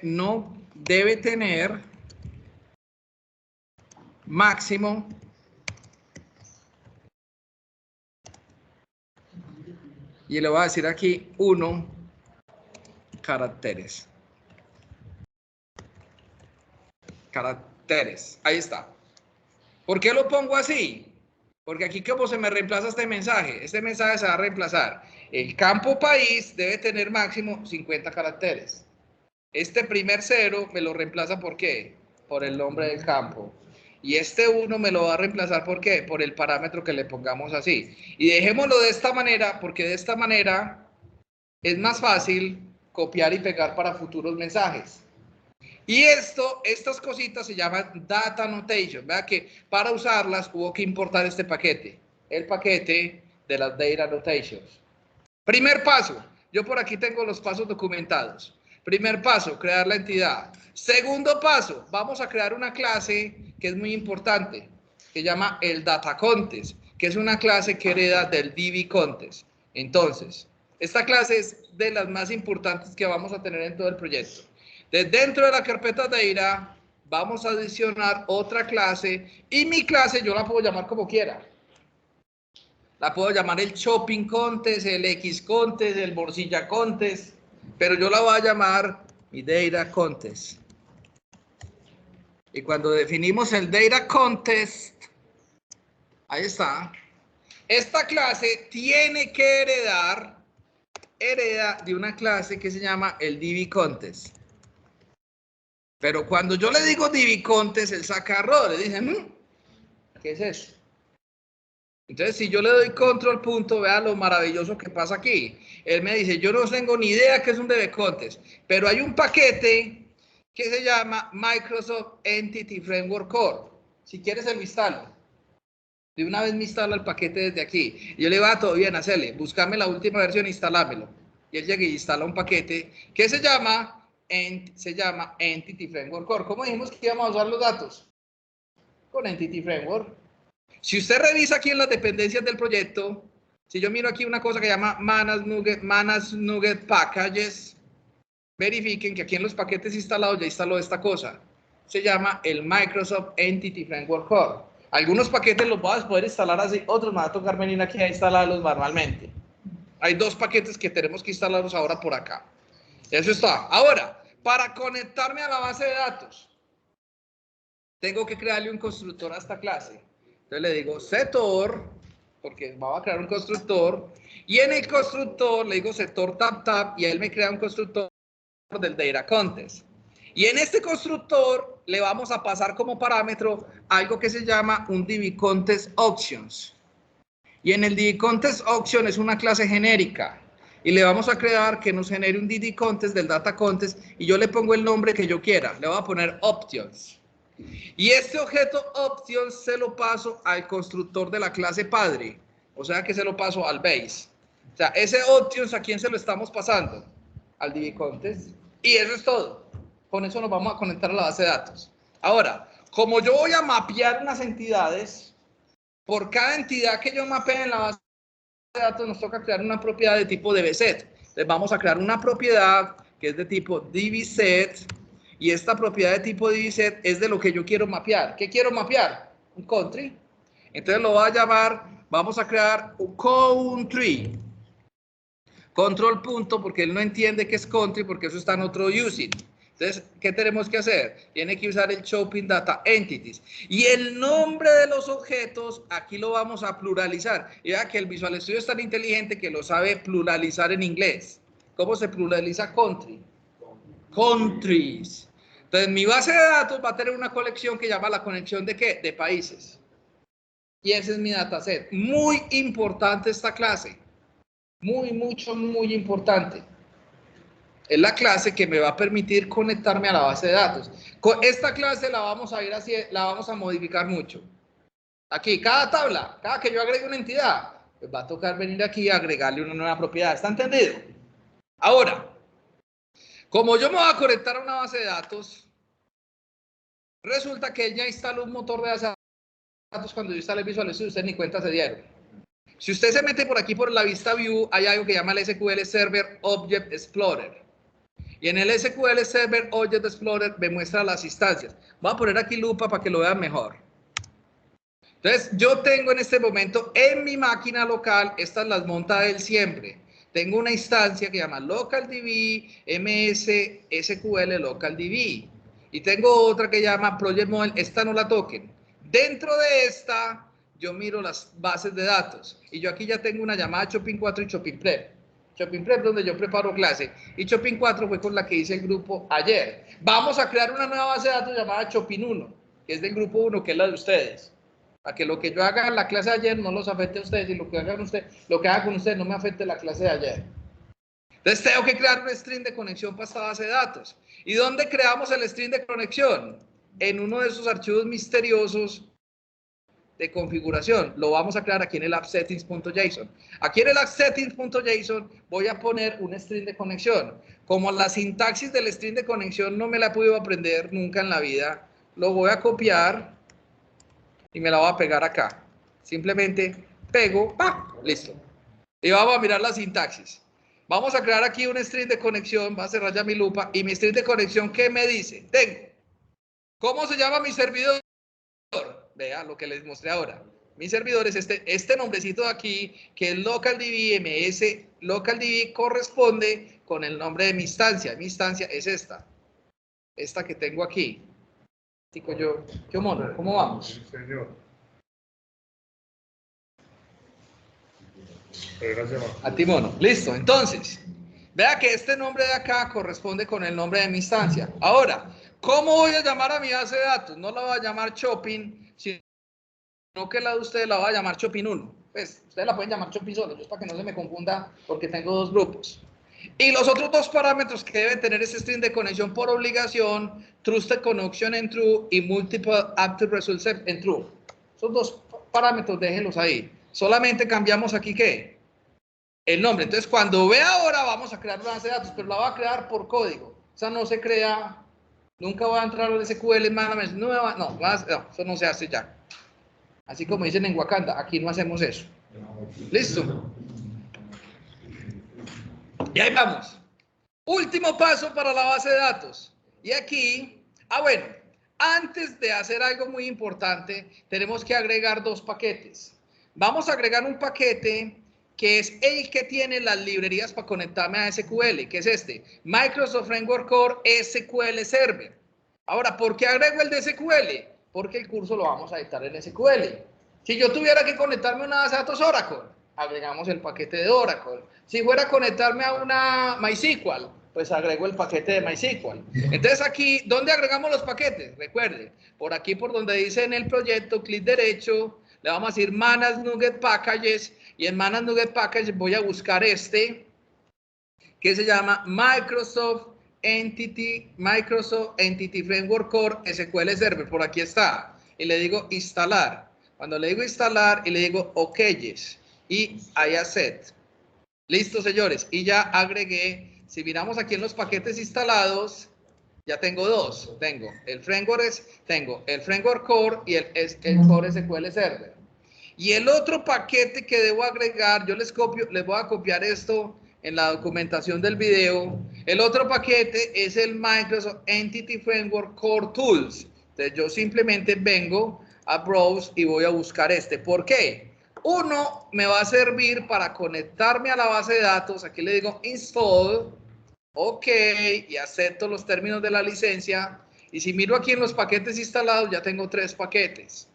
no debe tener máximo y le voy a decir aquí 1 caracteres. Ahí está. ¿Por qué lo pongo así? Porque aquí como se me reemplaza este mensaje se va a reemplazar. El campo país debe tener máximo 50 caracteres. Este primer 0 me lo reemplaza ¿por qué? Por el nombre del campo. Y este 1 me lo va a reemplazar ¿por qué? Por el parámetro que le pongamos así. Y dejémoslo de esta manera, porque de esta manera es más fácil copiar y pegar para futuros mensajes. Y estas cositas se llaman data annotation. Vea que para usarlas hubo que importar este paquete, el paquete de las data annotations. Primer paso, yo por aquí tengo los pasos documentados. Primer paso, crear la entidad. Segundo paso, vamos a crear una clase que es muy importante, que se llama el data contest, que es una clase que hereda del DB contest. Entonces, esta clase es de las más importantes que vamos a tener en todo el proyecto. Dentro de la carpeta data vamos a adicionar otra clase y mi clase yo la puedo llamar como quiera. La puedo llamar el shopping contest, el X contest, el morcilla contest, pero yo la voy a llamar mi data contest. Y cuando definimos el data contest, ahí está. Esta clase tiene que hereda de una clase que se llama el DB contest. Pero cuando yo le digo DB contest, él saca error, le dice, ¿qué es eso? Entonces, si yo le doy control punto, vea lo maravilloso que pasa aquí. Él me dice, yo no tengo ni idea qué es un DB contest, pero hay un paquete que se llama Microsoft Entity Framework Core. Si quieres, se lo instalo. De una vez me instala el paquete desde aquí. Y yo le va todo bien, hacerle, buscarme la última versión e instalámelo. Y él llega y instala un paquete que se llama Entity Framework Core. ¿Cómo dijimos que íbamos a usar los datos? Con Entity Framework. Si usted revisa aquí en las dependencias del proyecto, si yo miro aquí una cosa que se llama Manage Nugget Packages, verifiquen que aquí en los paquetes instalados ya instaló esta cosa. Se llama el Microsoft Entity Framework Core. Algunos paquetes los voy a poder instalar así, otros me va a tocar venir aquí a instalarlos manualmente. Hay 2 paquetes que tenemos que instalarlos ahora por acá. Eso está. Ahora, para conectarme a la base de datos, tengo que crearle un constructor a esta clase. Entonces le digo setor, porque vamos a crear un constructor, y en el constructor le digo setor tab, y él me crea un constructor del data contest. Y en este constructor le vamos a pasar como parámetro algo que se llama un DB contest options. Y en el DB contest option es una clase genérica. Y le vamos a crear que nos genere un DB contest del data contest y yo le pongo el nombre que yo quiera. Le voy a poner options. Y este objeto options se lo paso al constructor de la clase padre. O sea que se lo paso al base. O sea, ese options, ¿a quién se lo estamos pasando? Al DB contest. Y eso es todo. Con eso nos vamos a conectar a la base de datos. Ahora, como yo voy a mapear unas entidades, por cada entidad que yo mapee en la base de datos nos toca crear una propiedad de tipo DBset. Entonces vamos a crear una propiedad que es de tipo DBset. Y esta propiedad de tipo DBset es de lo que yo quiero mapear. ¿Qué quiero mapear? Un country. Entonces lo voy a llamar, vamos a crear un country. Control punto, porque él no entiende qué es country, porque eso está en otro using. Entonces, ¿qué tenemos que hacer? Tiene que usar el shopping data entities. Y el nombre de los objetos, aquí lo vamos a pluralizar. Y vea que el Visual Studio es tan inteligente que lo sabe pluralizar en inglés. ¿Cómo se pluraliza country? Countries. Entonces, mi base de datos va a tener una colección que llama la conexión de ¿qué? De países. Y ese es mi dataset. Muy importante esta clase. Muy importante. Es la clase que me va a permitir conectarme a la base de datos. Con esta clase la vamos a ir así, la vamos a modificar mucho. Aquí, cada tabla, cada que yo agregue una entidad, pues va a tocar venir aquí y agregarle una nueva propiedad. ¿Está entendido? Ahora, como yo me voy a conectar a una base de datos, resulta que él ya instaló un motor de base de datos cuando yo instalé Visual Studio, ustedes ni cuenta se dieron. Si usted se mete por aquí por la vista view, hay algo que llama el SQL Server Object Explorer. Y en el SQL Server Object Explorer me muestra las instancias. Voy a poner aquí lupa para que lo vean mejor. Entonces, yo tengo en este momento en mi máquina local, estas las monta él siempre. Tengo una instancia que se llama LocalDB, MS, SQL LocalDB. Y tengo otra que llama Project Model, esta no la toquen. Dentro de esta, yo miro las bases de datos. Y yo aquí ya tengo una llamada Chopin 4 y Chopin Prep. Chopin Prep donde yo preparo clase. Y Chopin 4 fue con la que hice el grupo ayer. Vamos a crear una nueva base de datos llamada Chopin 1, que es del grupo 1, que es la de ustedes. Para que lo que yo haga en la clase de ayer no los afecte a ustedes y lo que hagan ustedes, lo que haga con ustedes no me afecte la clase de ayer. Entonces tengo que crear un string de conexión para esta base de datos. ¿Y dónde creamos el string de conexión? En uno de esos archivos misteriosos de configuración. Lo vamos a crear aquí en el appsettings.json. Aquí en el appsettings.json voy a poner un string de conexión. Como la sintaxis del string de conexión no me la he podido aprender nunca en la vida, lo voy a copiar y me la voy a pegar acá. Simplemente pego, ¡pam! Listo. Y vamos a mirar la sintaxis. Vamos a crear aquí un string de conexión, va a cerrar ya mi lupa, y mi string de conexión, ¿qué me dice? Tengo. ¿Cómo se llama mi servidor? Vea lo que les mostré ahora. Mi servidor es este nombrecito de aquí, que es LocalDB MS. LocalDB corresponde con el nombre de mi instancia. Mi instancia es esta. Esta que tengo aquí. Chico, ¿qué mono? ¿Cómo vamos? Señor. A ti, mono. Listo. Entonces, vea que este nombre de acá corresponde con el nombre de mi instancia. Ahora, ¿cómo voy a llamar a mi base de datos? No la voy a llamar Chopin, sino que la de ustedes la voy a llamar Chopin 1. Pues, ustedes la pueden llamar Chopin solo, es para que no se me confunda, porque tengo dos grupos. Y los otros dos parámetros que debe tener este string de conexión por obligación, Trusted Connection en True y Multiple Active Results en True. Esos dos parámetros déjenlos ahí. Solamente cambiamos aquí, ¿qué? El nombre. Entonces, cuando vea ahora, vamos a crear una base de datos, pero la va a crear por código. O sea, no se crea, nunca voy a entrar al SQL, no, eso no se hace ya. Así como dicen en Wakanda, aquí no hacemos eso. ¿Listo? Y ahí vamos. Último paso para la base de datos. Y aquí, bueno, antes de hacer algo muy importante, tenemos que agregar dos paquetes. Vamos a agregar un paquete que es el que tiene las librerías para conectarme a SQL, que es este, Microsoft Framework Core SQL Server. Ahora, ¿por qué agrego el de SQL? Porque el curso lo vamos a dictar en SQL. Si yo tuviera que conectarme a una base de datos Oracle, agregamos el paquete de Oracle. Si fuera a conectarme a una MySQL, pues agrego el paquete de MySQL. Entonces aquí, ¿dónde agregamos los paquetes? Recuerde, por aquí por donde dice en el proyecto, clic derecho, le vamos a decir Manage Nugget Packages, y en Manage Nugget Packages voy a buscar este, que se llama Microsoft Entity Framework Core SQL Server. Por aquí está. Y le digo instalar. Cuando le digo instalar y le digo OK, y I accept. Listo, señores. Y ya agregué, si miramos aquí en los paquetes instalados, ya tengo dos. Tengo el Framework Core y el Core SQL Server. Y el otro paquete que debo agregar, yo les voy a copiar esto en la documentación del video. El otro paquete es el Microsoft Entity Framework Core Tools. Entonces yo simplemente vengo a Browse y voy a buscar este. ¿Por qué? Uno me va a servir para conectarme a la base de datos. Aquí le digo install, OK, y acepto los términos de la licencia. Y si miro aquí en los paquetes instalados, ya tengo 3 paquetes.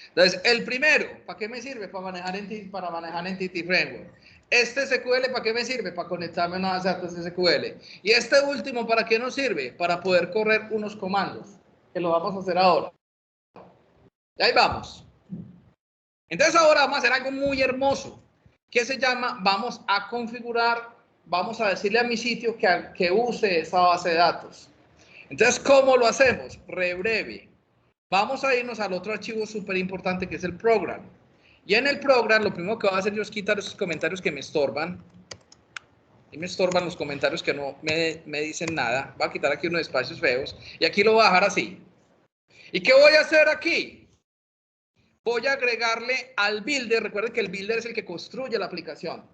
Entonces, el primero, ¿para qué me sirve? Para manejar Entity Framework. Este SQL, ¿para qué me sirve? Para conectarme a una base de datos SQL. Y este último, ¿para qué nos sirve? Para poder correr unos comandos, que lo vamos a hacer ahora. Y ahí vamos. Entonces ahora vamos a hacer algo muy hermoso, que se llama, vamos a configurar, vamos a decirle a mi sitio que use esa base de datos. Entonces, ¿cómo lo hacemos? Breve. Vamos a irnos al otro archivo súper importante que es el program. Y en el program, lo primero que voy a hacer yo es quitar esos comentarios que me estorban. Y me estorban los comentarios que no me dicen nada. Voy a quitar aquí unos espacios feos. Y aquí lo voy a dejar así. ¿Y qué voy a hacer aquí? Voy a agregarle al builder, recuerden que el builder es el que construye la aplicación.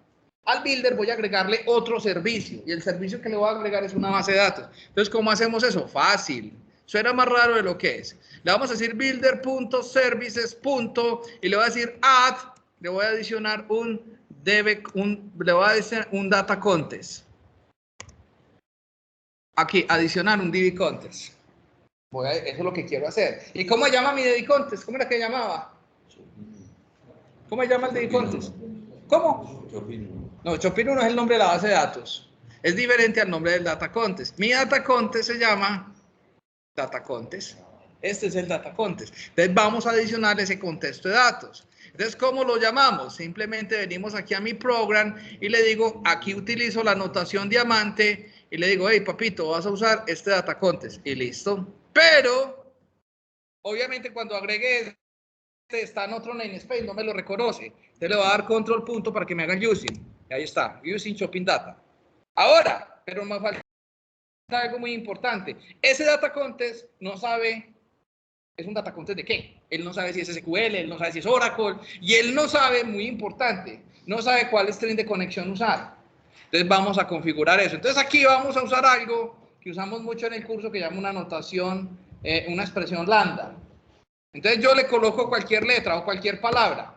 al builder voy a agregarle otro servicio y el servicio que le voy a agregar es una base de datos. Entonces, ¿cómo hacemos eso? Fácil. Suena más raro de lo que es. Le vamos a decir builder.services. Y le voy a decir add, le voy a adicionar le voy a adicionar un data contest. Aquí, adicionar un DB contest. Eso es lo que quiero hacer. ¿Y cómo se llama mi DB contest? ¿Cómo era que llamaba? ¿Cómo se llama el DB contest? ¿Cómo? No, Chopin no es el nombre de la base de datos. Es diferente al nombre del data contest. Mi data contest se llama data contest. Este es el data contest. Entonces vamos a adicionar ese contexto de datos. Entonces, ¿cómo lo llamamos? Simplemente venimos aquí a mi program y le digo, aquí utilizo la notación diamante y le digo, hey, papito, vas a usar este data contest y listo. Pero, obviamente, cuando agregue está en otro namespace, no me lo reconoce. Entonces le voy a dar control punto para que me haga using. Y ahí está, using shopping data. Ahora, pero me falta algo muy importante. Ese data contest no sabe, ¿es un data contest de qué? Él no sabe si es SQL, él no sabe si es Oracle, y él no sabe, muy importante, no sabe cuál string de conexión usar. Entonces vamos a configurar eso. Entonces aquí vamos a usar algo que usamos mucho en el curso que llama una notación, una expresión lambda. Entonces yo le coloco cualquier letra o cualquier palabra,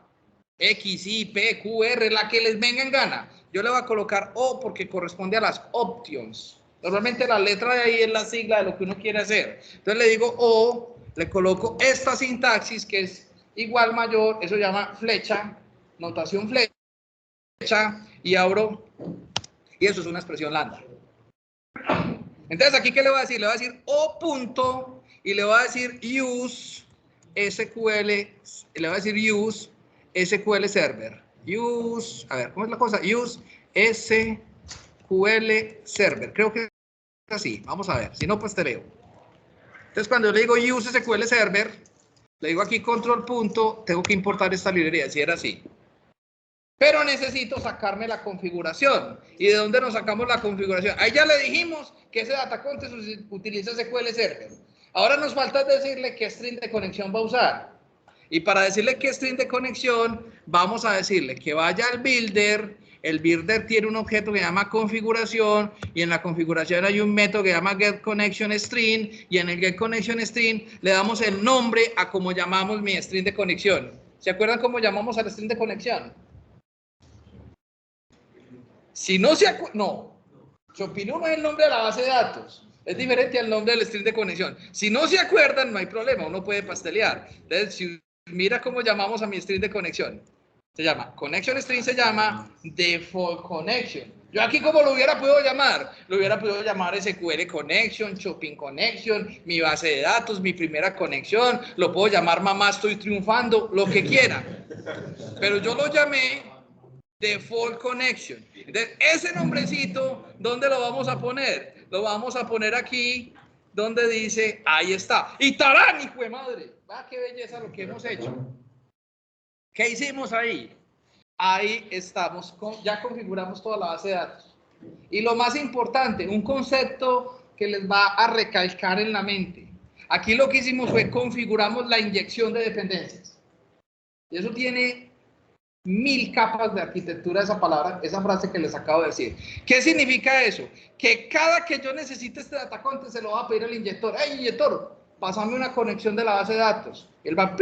X, Y, P, Q, R, la que les venga en gana. Yo le voy a colocar O porque corresponde a las options. Normalmente la letra de ahí es la sigla de lo que uno quiere hacer. Entonces le digo O, le coloco esta sintaxis que es igual mayor, eso se llama flecha, notación flecha, y abro, y eso es una expresión lambda. Entonces aquí, ¿qué le voy a decir? Le voy a decir O punto, y le voy a decir use SQL, le voy a decir use SQL Server. Use, a ver, ¿cómo es la cosa? Use SQL Server. Creo que es así. Vamos a ver. Si no, pues te leo. Entonces, cuando yo le digo use SQL Server, le digo aquí control punto, tengo que importar esta librería, si era así. Pero necesito sacarme la configuración. ¿Y de dónde nos sacamos la configuración? Ahí ya le dijimos que ese data contest utiliza SQL Server. Ahora nos falta decirle qué string de conexión va a usar. Y para decirle qué string de conexión, vamos a decirle que vaya al builder. El builder tiene un objeto que se llama configuración y en la configuración hay un método que se llama getConnectionString y en el getConnectionString le damos el nombre a cómo llamamos mi string de conexión. ¿Se acuerdan cómo llamamos al string de conexión? Si no se acuerdan, no. Chopin no es el nombre de la base de datos. Es diferente al nombre del string de conexión. Si no se acuerdan, no hay problema, uno puede pastelear. Entonces, si mira cómo llamamos a mi string de conexión. Se llama connection string, se llama default connection. Yo aquí como lo hubiera podido llamar, SQL connection, Chopin connection, mi base de datos, mi primera conexión, lo puedo llamar mamá estoy triunfando, lo que quiera. Pero yo lo llamé default connection. Entonces, ese nombrecito, ¿dónde lo vamos a poner? Lo vamos a poner aquí, donde dice, ahí está. Y tarán, hijo de madre. Va, qué belleza lo que hemos hecho. ¿Qué hicimos ahí? Ahí estamos, ya configuramos toda la base de datos. Y lo más importante, un concepto que les va a recalcar en la mente. Aquí lo que hicimos fue configuramos la inyección de dependencias. Y eso tiene 1000 capas de arquitectura, esa palabra, esa frase que les acabo de decir. ¿Qué significa eso? Que cada que yo necesite este data contest se lo va a pedir al inyector. ¡Hey, inyector! Pásame una conexión de la base de datos. Él va,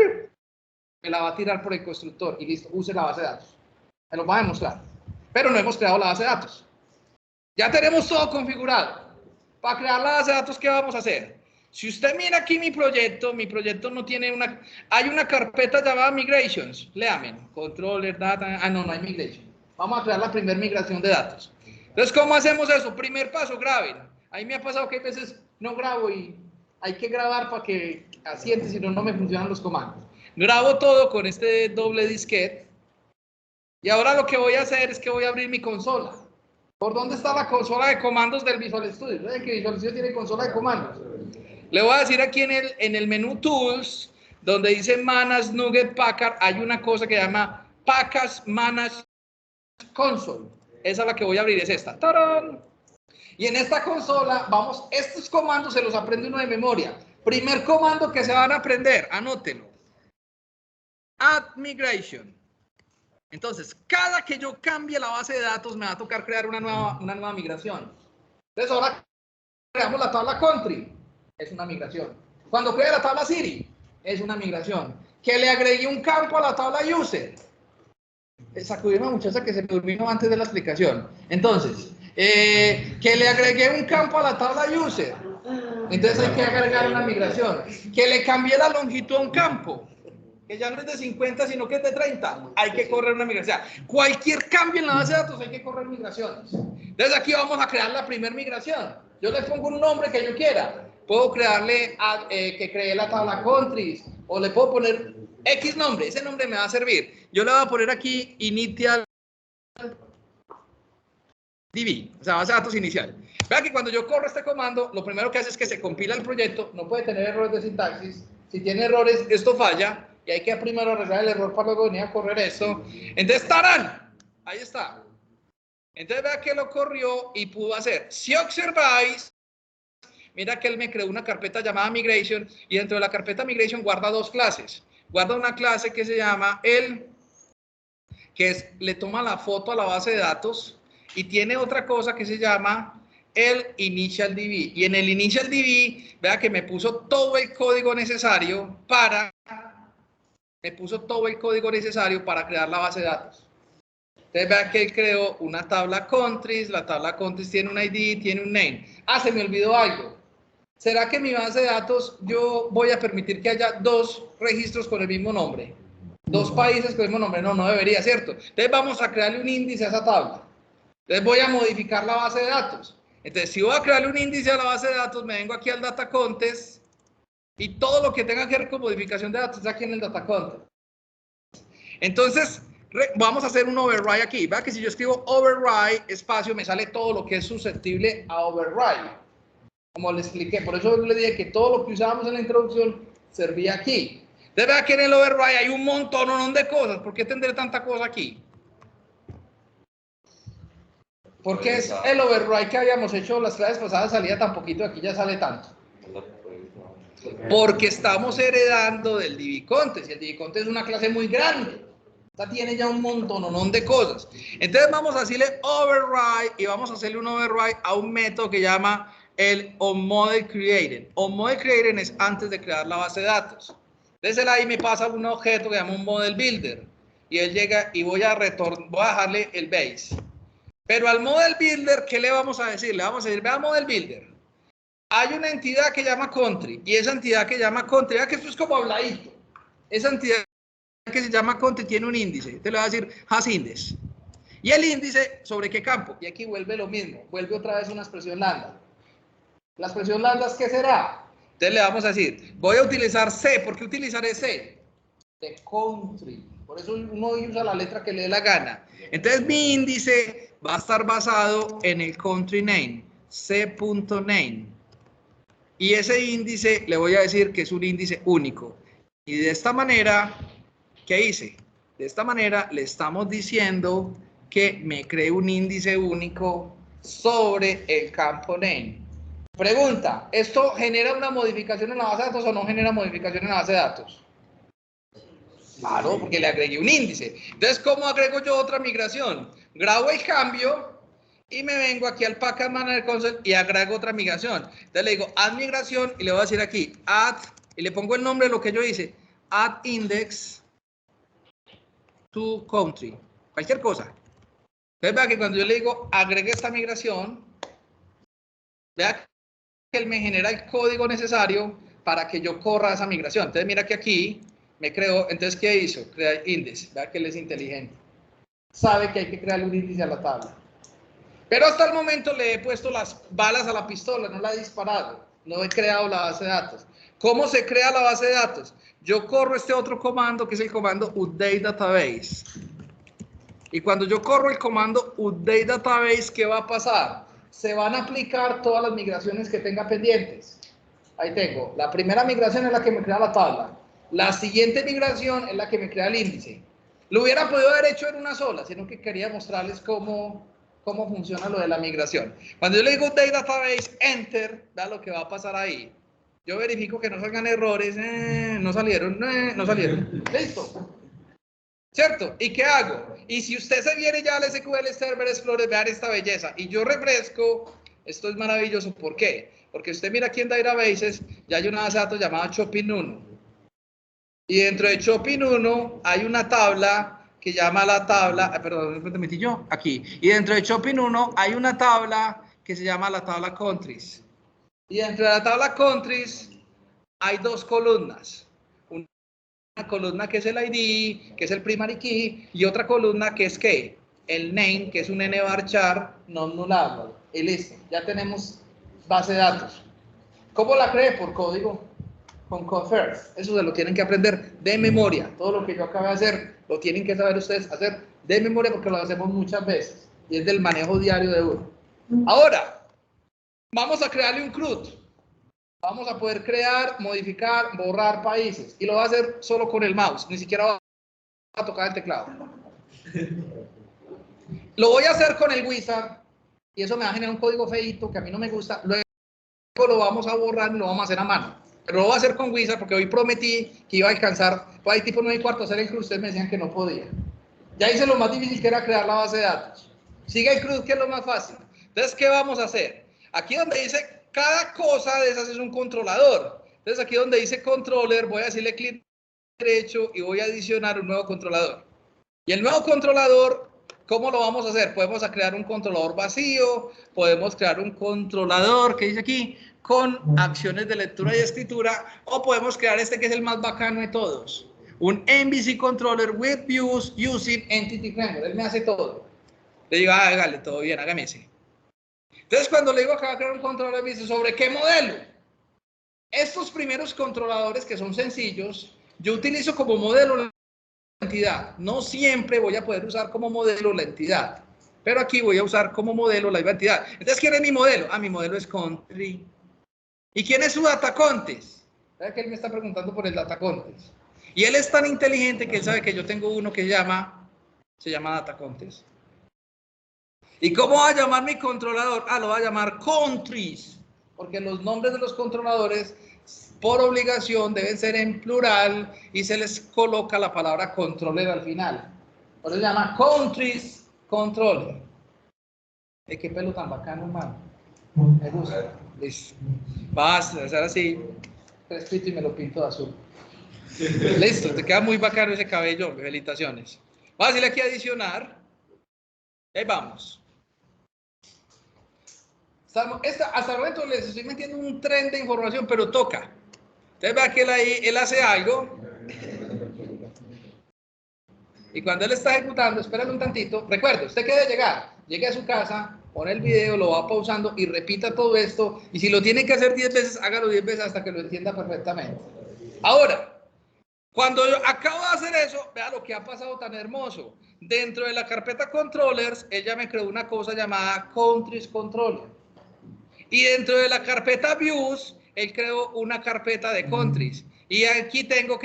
me la va a tirar por el constructor y listo, use la base de datos. Me lo va a demostrar. Pero no hemos creado la base de datos. Ya tenemos todo configurado. Para crear la base de datos, ¿qué vamos a hacer? Si usted mira aquí mi proyecto no tiene una... Hay una carpeta llamada Migrations. Léame. Controller, data... no hay migration. Vamos a crear la primera migración de datos. Entonces, ¿cómo hacemos eso? Primer paso, graben. Ahí me ha pasado que a veces no grabo y hay que grabar para que asiente, si no, no me funcionan los comandos. Grabo todo con este doble disquete. Y ahora lo que voy a hacer es que voy a abrir mi consola. ¿Por dónde está la consola de comandos del Visual Studio? ¿Saben que Visual Studio tiene consola de comandos? Le voy a decir aquí en el menú Tools, donde dice Manage Nugget Packard, hay una cosa que se llama Package Manage Console. Esa es la que voy a abrir, es esta. ¡Tarán! Y en esta consola, vamos, estos comandos se los aprende uno de memoria. Primer comando que se van a aprender, anótenlo. Add Migration. Entonces, cada que yo cambie la base de datos, me va a tocar crear una nueva migración. Entonces, ahora creamos la tabla country, es una migración. Cuando cree la tabla city, es una migración. Que le agregué un campo a la tabla user. Sacudí una muchacha que se me durmió antes de la explicación. Entonces, que le agregué un campo a la tabla user. Entonces hay que agregar una migración. Que le cambié la longitud a un campo, que ya no es de 50, sino que es de 30. Hay que correr una migración. Cualquier cambio en la base de datos hay que correr migraciones. Entonces aquí vamos a crear la primera migración. Yo le pongo un nombre que yo quiera. Puedo crearle que cree la tabla countries, o le puedo poner X nombre. Ese nombre me va a servir. Yo le voy a poner aquí initial DB, o sea, base de datos inicial. Vea que cuando yo corro este comando, lo primero que hace es que se compila el proyecto, no puede tener errores de sintaxis. Si tiene errores, esto falla, y hay que primero arreglar el error para luego venir a correr esto. Entonces, ¡tarán! Ahí está. Entonces, vea que lo corrió y pudo hacer. Si observáis, mira que él me creó una carpeta llamada Migration, y dentro de la carpeta Migration guarda dos clases. Guarda una clase que se llama le toma la foto a la base de datos, y tiene otra cosa que se llama el Initial DB. Y en el Initial DB, vea que me puso todo el código necesario para crear la base de datos. Entonces vea que él creó una tabla countries, la tabla countries tiene un ID, tiene un name. Ah, se me olvidó algo. ¿Será que en mi base de datos yo voy a permitir que haya dos registros con el mismo nombre? Dos países con el mismo nombre. No, no debería, ¿cierto? Entonces vamos a crearle un índice a esa tabla. Entonces voy a modificar la base de datos. Entonces, si voy a crearle un índice a la base de datos, me vengo aquí al data contest, y todo lo que tenga que ver con modificación de datos está aquí en el data contest. Entonces, vamos a hacer un override aquí. Vea que si yo escribo override espacio, me sale todo lo que es susceptible a override. Como le expliqué, por eso le dije que todo lo que usábamos en la introducción servía aquí. Entonces, vea que en el override hay un montón de cosas. ¿Por qué tendré tanta cosa aquí? Porque es el override que habíamos hecho las clases pasadas, salía tan poquito, aquí ya sale tanto. Porque estamos heredando del DB Contest, y el DB Contest es una clase muy grande. Esta tiene ya un montón de cosas. Entonces vamos a decirle override, y vamos a hacerle un override a un método que llama el onModelCreated. onModelCreated es antes de crear la base de datos. Entonces él ahí me pasa un objeto que llama un model builder, y él llega y voy a dejarle el base. Pero al model builder, ¿qué le vamos a decir? Le vamos a decir, vea model builder, hay una entidad que llama country, y esa entidad que llama country, vea que esto es como habladito. Esa entidad que se llama country tiene un índice, te le va a decir has index. Y el índice, ¿sobre qué campo? Y aquí vuelve lo mismo, vuelve otra vez una expresión lambda. ¿La expresión lambda qué será? Entonces le vamos a decir, voy a utilizar C. ¿Por qué utilizaré C? De country. Por eso uno usa la letra que le dé la gana. Entonces mi índice va a estar basado en el country name, c.name. Y ese índice le voy a decir que es un índice único. Y de esta manera, ¿qué hice? De esta manera le estamos diciendo que me cree un índice único sobre el campo name. Pregunta, ¿esto genera una modificación en la base de datos o no genera modificación en la base de datos? Claro, porque le agregué un índice. Entonces, ¿cómo agrego yo otra migración? Grabo el cambio y me vengo aquí al Package Manager Console y agrego otra migración. Entonces le digo add migración y le voy a decir aquí add, y le pongo el nombre de lo que yo hice, add index to country, cualquier cosa. Entonces vea que cuando yo le digo agregue esta migración, vea que él me genera el código necesario para que yo corra esa migración. Entonces mira que aquí me creó, entonces ¿qué hizo? Crea índice, vea que él es inteligente. Sabe que hay que crearle un índice a la tabla. Pero hasta el momento le he puesto las balas a la pistola, no la he disparado, no he creado la base de datos. ¿Cómo se crea la base de datos? Yo corro este otro comando que es el comando update database. Y cuando yo corro el comando update database, ¿qué va a pasar? Se van a aplicar todas las migraciones que tenga pendientes. Ahí tengo, la primera migración es la que me crea la tabla. La siguiente migración es la que me crea el índice. Lo hubiera podido haber hecho en una sola, sino que quería mostrarles cómo funciona lo de la migración. Cuando yo le digo update database, enter, vea lo que va a pasar ahí. Yo verifico que no salgan errores, no salieron, no salieron. Listo. ¿cierto? ¿Y qué hago? Y si usted se viene ya al SQL Server Explorer, vean esta belleza, y yo refresco, esto es maravilloso. ¿Por qué? Porque usted mira aquí en Databases, ya hay una base de datos llamada Shopping 1. Y dentro de Shopping 1 hay una tabla que llama la tabla, perdón, ¿dónde metí yo? Aquí. Y dentro de Shopping 1 hay una tabla que se llama la tabla Countries. Y dentro de la tabla Countries hay dos columnas. Una columna que es el ID, que es el primary key, y otra columna que es ¿qué? El name, que es un nvarchar non nullable. Y listo, ya tenemos base de datos. ¿Cómo la cree? Por código. Con code first. Eso se lo tienen que aprender de memoria. Todo lo que yo acabo de hacer, lo tienen que saber ustedes hacer de memoria porque lo hacemos muchas veces. Y es del manejo diario de uno. Ahora, vamos a crearle un CRUD. Vamos a poder crear, modificar, borrar países. Y lo va a hacer solo con el mouse. Ni siquiera va a tocar el teclado. Lo voy a hacer con el wizard. Y eso me va a generar un código feíto que a mí no me gusta. Luego lo vamos a borrar y lo vamos a hacer a mano. Pero lo voy a hacer con wizard porque hoy prometí que iba a alcanzar, pues ahí tipo 9:15 hacer el CRUD. Ustedes me decían que no podía. Ya hice lo más difícil, que era crear la base de datos. Sigue el CRUD, que es lo más fácil. Entonces, ¿qué vamos a hacer? Aquí donde dice cada cosa de esas es un controlador. Entonces, aquí donde dice controller, voy a decirle clic derecho y voy a adicionar un nuevo controlador. Y el nuevo controlador, ¿cómo lo vamos a hacer? Podemos crear un controlador vacío, podemos crear un controlador, que dice aquí, con acciones de lectura y escritura, o podemos crear este que es el más bacano de todos, un MVC controller with views using entity framework. Él me hace todo. Le digo, hágale, todo bien, hágame ese. Entonces, cuando le digo que va a crear un controlador, me dice, ¿sobre qué modelo? Estos primeros controladores, que son sencillos, yo utilizo como modelo la entidad. No siempre voy a poder usar como modelo la entidad, pero aquí voy a usar como modelo la entidad. Entonces, ¿quién es mi modelo? Mi modelo es country. ¿Y quién es su data contest? ¿Sabe que él me está preguntando por el data contest? Y él es tan inteligente que él sabe que yo tengo uno que se llama data contest. ¿Y cómo va a llamar mi controlador? Lo va a llamar countries, porque los nombres de los controladores por obligación deben ser en plural y se les coloca la palabra controller al final. Por eso se llama countries controller. Qué pelo tan bacano, hermano. Me gusta. Listo. Vas a hacer así, crespito y me lo pinto de azul. Listo, te queda muy bacano ese cabello. Felicitaciones. Vas a decirle aquí adicionar. Ahí vamos. Hasta el momento les estoy metiendo un tren de información, pero toca. Entonces vea que él hace algo. Y cuando él está ejecutando, espérale un tantito. Recuerde, usted que debe llegar. Llegue a su casa, pone el video, lo va pausando y repita todo esto. Y si lo tiene que hacer 10 veces, hágalo 10 veces hasta que lo entienda perfectamente. Ahora, cuando yo acabo de hacer eso, vea lo que ha pasado tan hermoso. Dentro de la carpeta controllers, ella me creó una cosa llamada countries controller. Y dentro de la carpeta views, él creó una carpeta de countries. Y aquí tengo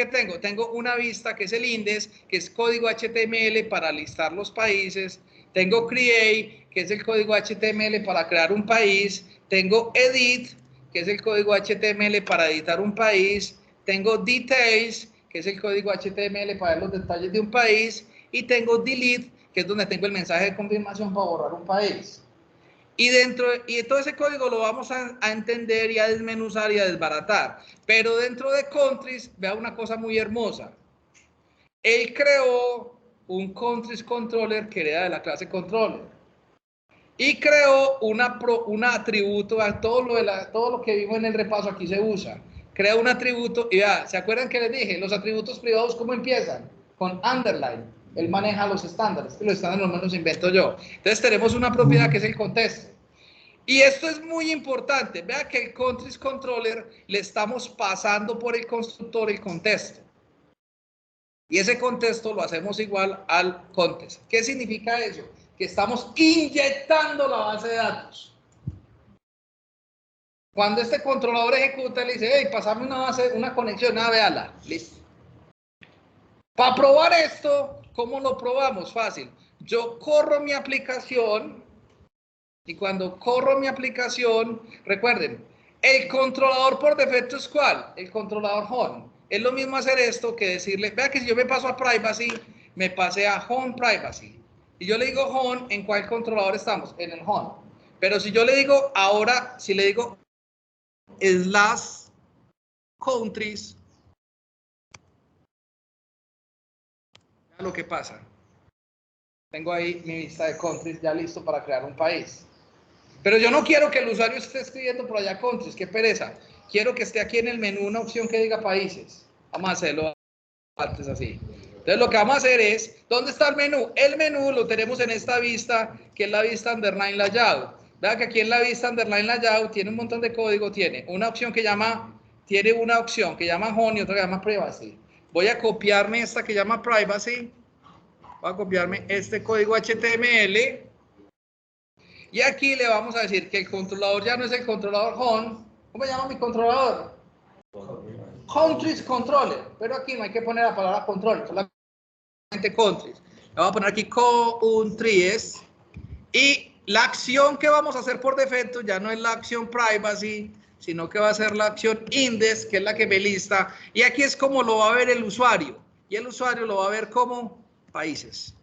una vista que es el index, que es código HTML para listar los países. Tengo create, que es el código HTML para crear un país. Tengo edit, que es el código HTML para editar un país. Tengo details, que es el código HTML para ver los detalles de un país. Y tengo delete, que es donde tengo el mensaje de confirmación para borrar un país. Y todo ese código lo vamos a entender y a desmenuzar y a desbaratar. Pero dentro de countries, vea una cosa muy hermosa. Él creó un countries controller que era de la clase controller. Y creó un atributo, todo lo que vimos en el repaso aquí se usa. Creó un atributo y vea, ¿se acuerdan que les dije? Los atributos privados, ¿cómo empiezan? Con underline. Él maneja los estándares, que los estándares no me los invento yo. Entonces tenemos una propiedad que es el contexto. Y esto es muy importante. Vea que el countries controller le estamos pasando por el constructor el contexto. Y ese contexto lo hacemos igual al contest. ¿Qué significa eso? Que estamos inyectando la base de datos. Cuando este controlador ejecuta, le dice, hey, pasame una conexión, véala. Listo. Para probar esto, ¿cómo lo probamos? Fácil. Yo corro mi aplicación y cuando corro mi aplicación, recuerden, el controlador por defecto es ¿cuál? El controlador home. Es lo mismo hacer esto que decirle, vea que si yo me paso a privacy, me pasé a Home Privacy. Y yo le digo Home, ¿en cuál controlador estamos? En el Home. Pero si yo le digo ahora, si le digo slash countries, lo que pasa. Tengo ahí mi lista de countries ya listo para crear un país. Pero yo no quiero que el usuario esté escribiendo por allá countries, qué pereza. Quiero que esté aquí en el menú una opción que diga países. Vamos a hacerlo antes así. Entonces lo que vamos a hacer es, ¿dónde está el menú? El menú lo tenemos en esta vista, que es la vista underline layout. Vean que aquí en la vista underline layout tiene un montón de código, tiene una opción que llama home y otra que llama privacy. Voy a copiarme esta que llama privacy. Voy a copiarme este código HTML. Y aquí le vamos a decir que el controlador ya no es el controlador home. ¿Cómo se llama mi controlador? Countries Controller. Pero aquí no hay que poner la palabra control, solamente countries. Le voy a poner aquí countries. Y la acción que vamos a hacer por defecto ya no es la acción privacy, sino que va a ser la acción index, que es la que me lista. Y aquí es como lo va a ver el usuario. Y el usuario lo va a ver como países.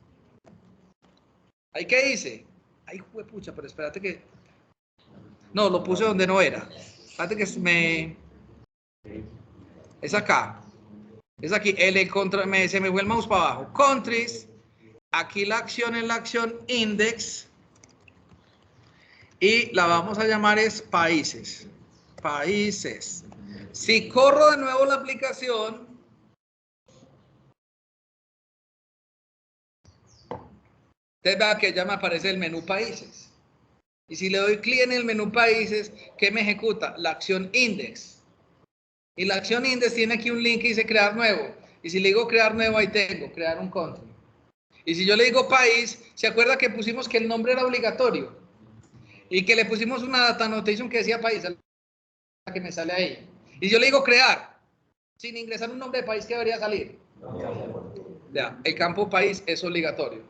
¿Ahí qué dice? Ay, juepucha, pero espérate que... No, lo puse donde no era. Espérate que es acá. Es aquí. Se me fue el mouse para abajo. Countries. Aquí la acción es la acción index. Y la vamos a llamar es países. Países. Si corro de nuevo la aplicación... Ustedes vean que ya me aparece el menú países. Y si le doy clic en el menú países, ¿qué me ejecuta? La acción index. Y la acción index tiene aquí un link que dice crear nuevo. Y si le digo crear nuevo, ahí tengo, crear un country. Y si yo le digo país, ¿se acuerda que pusimos que el nombre era obligatorio? Y que le pusimos una data annotation que decía país, la que me sale ahí. Y yo le digo crear, sin ingresar un nombre de país que debería salir. Ya, el campo país es obligatorio,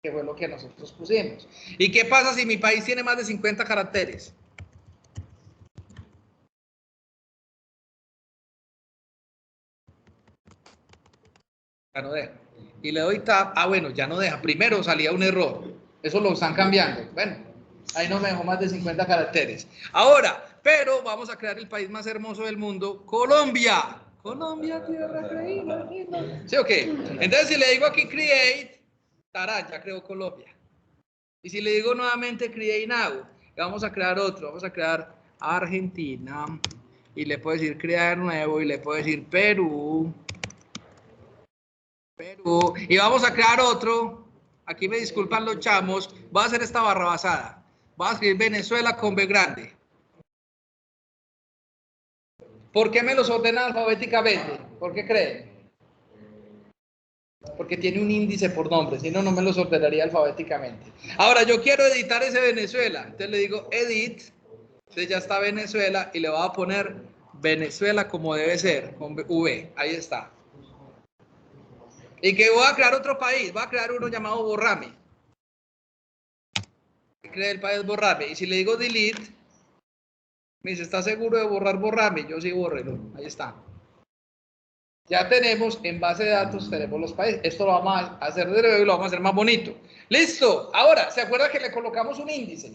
que fue lo que nosotros pusimos. ¿Y qué pasa si mi país tiene más de 50 caracteres? Ya no deja. Y le doy tab. Ah, bueno, ya no deja. Primero salía un error. Eso lo están cambiando. Bueno, ahí no me dejó más de 50 caracteres. Ahora, pero vamos a crear el país más hermoso del mundo, Colombia. Colombia, tierra creída. ¿Sí o qué? Entonces, si le digo aquí create, tarán, ya creo Colombia. Y si le digo nuevamente create now, vamos a crear otro. Vamos a crear Argentina. Y le puedo decir crear nuevo. Y le puedo decir Perú. Y vamos a crear otro. Aquí me disculpan los chamos. Voy a hacer esta barra basada. Voy a escribir Venezuela con B grande. ¿Por qué me los ordena alfabéticamente? ¿Por qué creen? Porque tiene un índice por nombre, si no, no me los ordenaría alfabéticamente. Ahora, yo quiero editar ese Venezuela. Entonces le digo edit. Entonces ya está Venezuela y le voy a poner Venezuela como debe ser, con V. Ahí está. Y que voy a crear otro país. Voy a crear uno llamado Borrame. Crea el país Borrame. Y si le digo delete, me dice, ¿está seguro de borrar Borrame? Yo sí, bórrelo. Ahí está. Ya tenemos en base de datos, tenemos los países. Esto lo vamos a hacer de nuevo y lo vamos a hacer más bonito. ¡Listo! Ahora, ¿se acuerda que le colocamos un índice?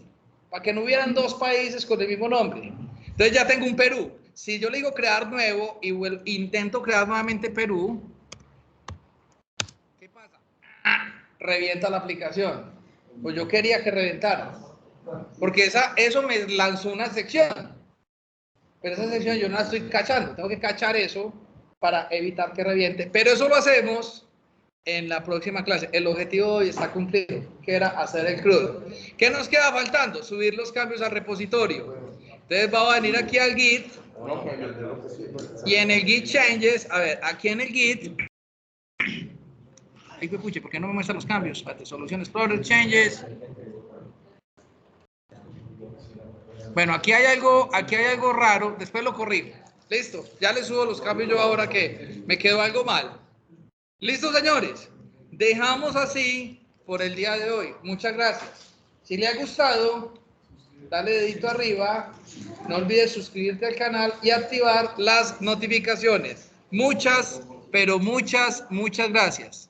Para que no hubieran dos países con el mismo nombre. Entonces ya tengo un Perú. Si yo le digo crear nuevo y intento crear nuevamente Perú, ¿qué pasa? Revienta la aplicación. Pues yo quería que reventara. Porque eso me lanzó una sección. Pero esa sección yo no la estoy cachando. Tengo que cachar eso para evitar que reviente. Pero eso lo hacemos en la próxima clase. El objetivo de hoy está cumplido, que era hacer el CRUD. ¿Qué nos queda faltando? Subir los cambios al repositorio. Entonces vamos a venir aquí al Git. Y en el Git Changes, a ver, aquí en el Git. Ay, puche, ¿por qué no me muestran los cambios? Solution Explorer, Changes. Bueno, aquí hay algo raro, después lo corrijo. Listo, ya le subo los cambios yo ahora que me quedó algo mal. Listo, señores. Dejamos así por el día de hoy. Muchas gracias. Si le ha gustado, dale dedito arriba. No olvides suscribirte al canal y activar las notificaciones. Muchas, pero muchas gracias.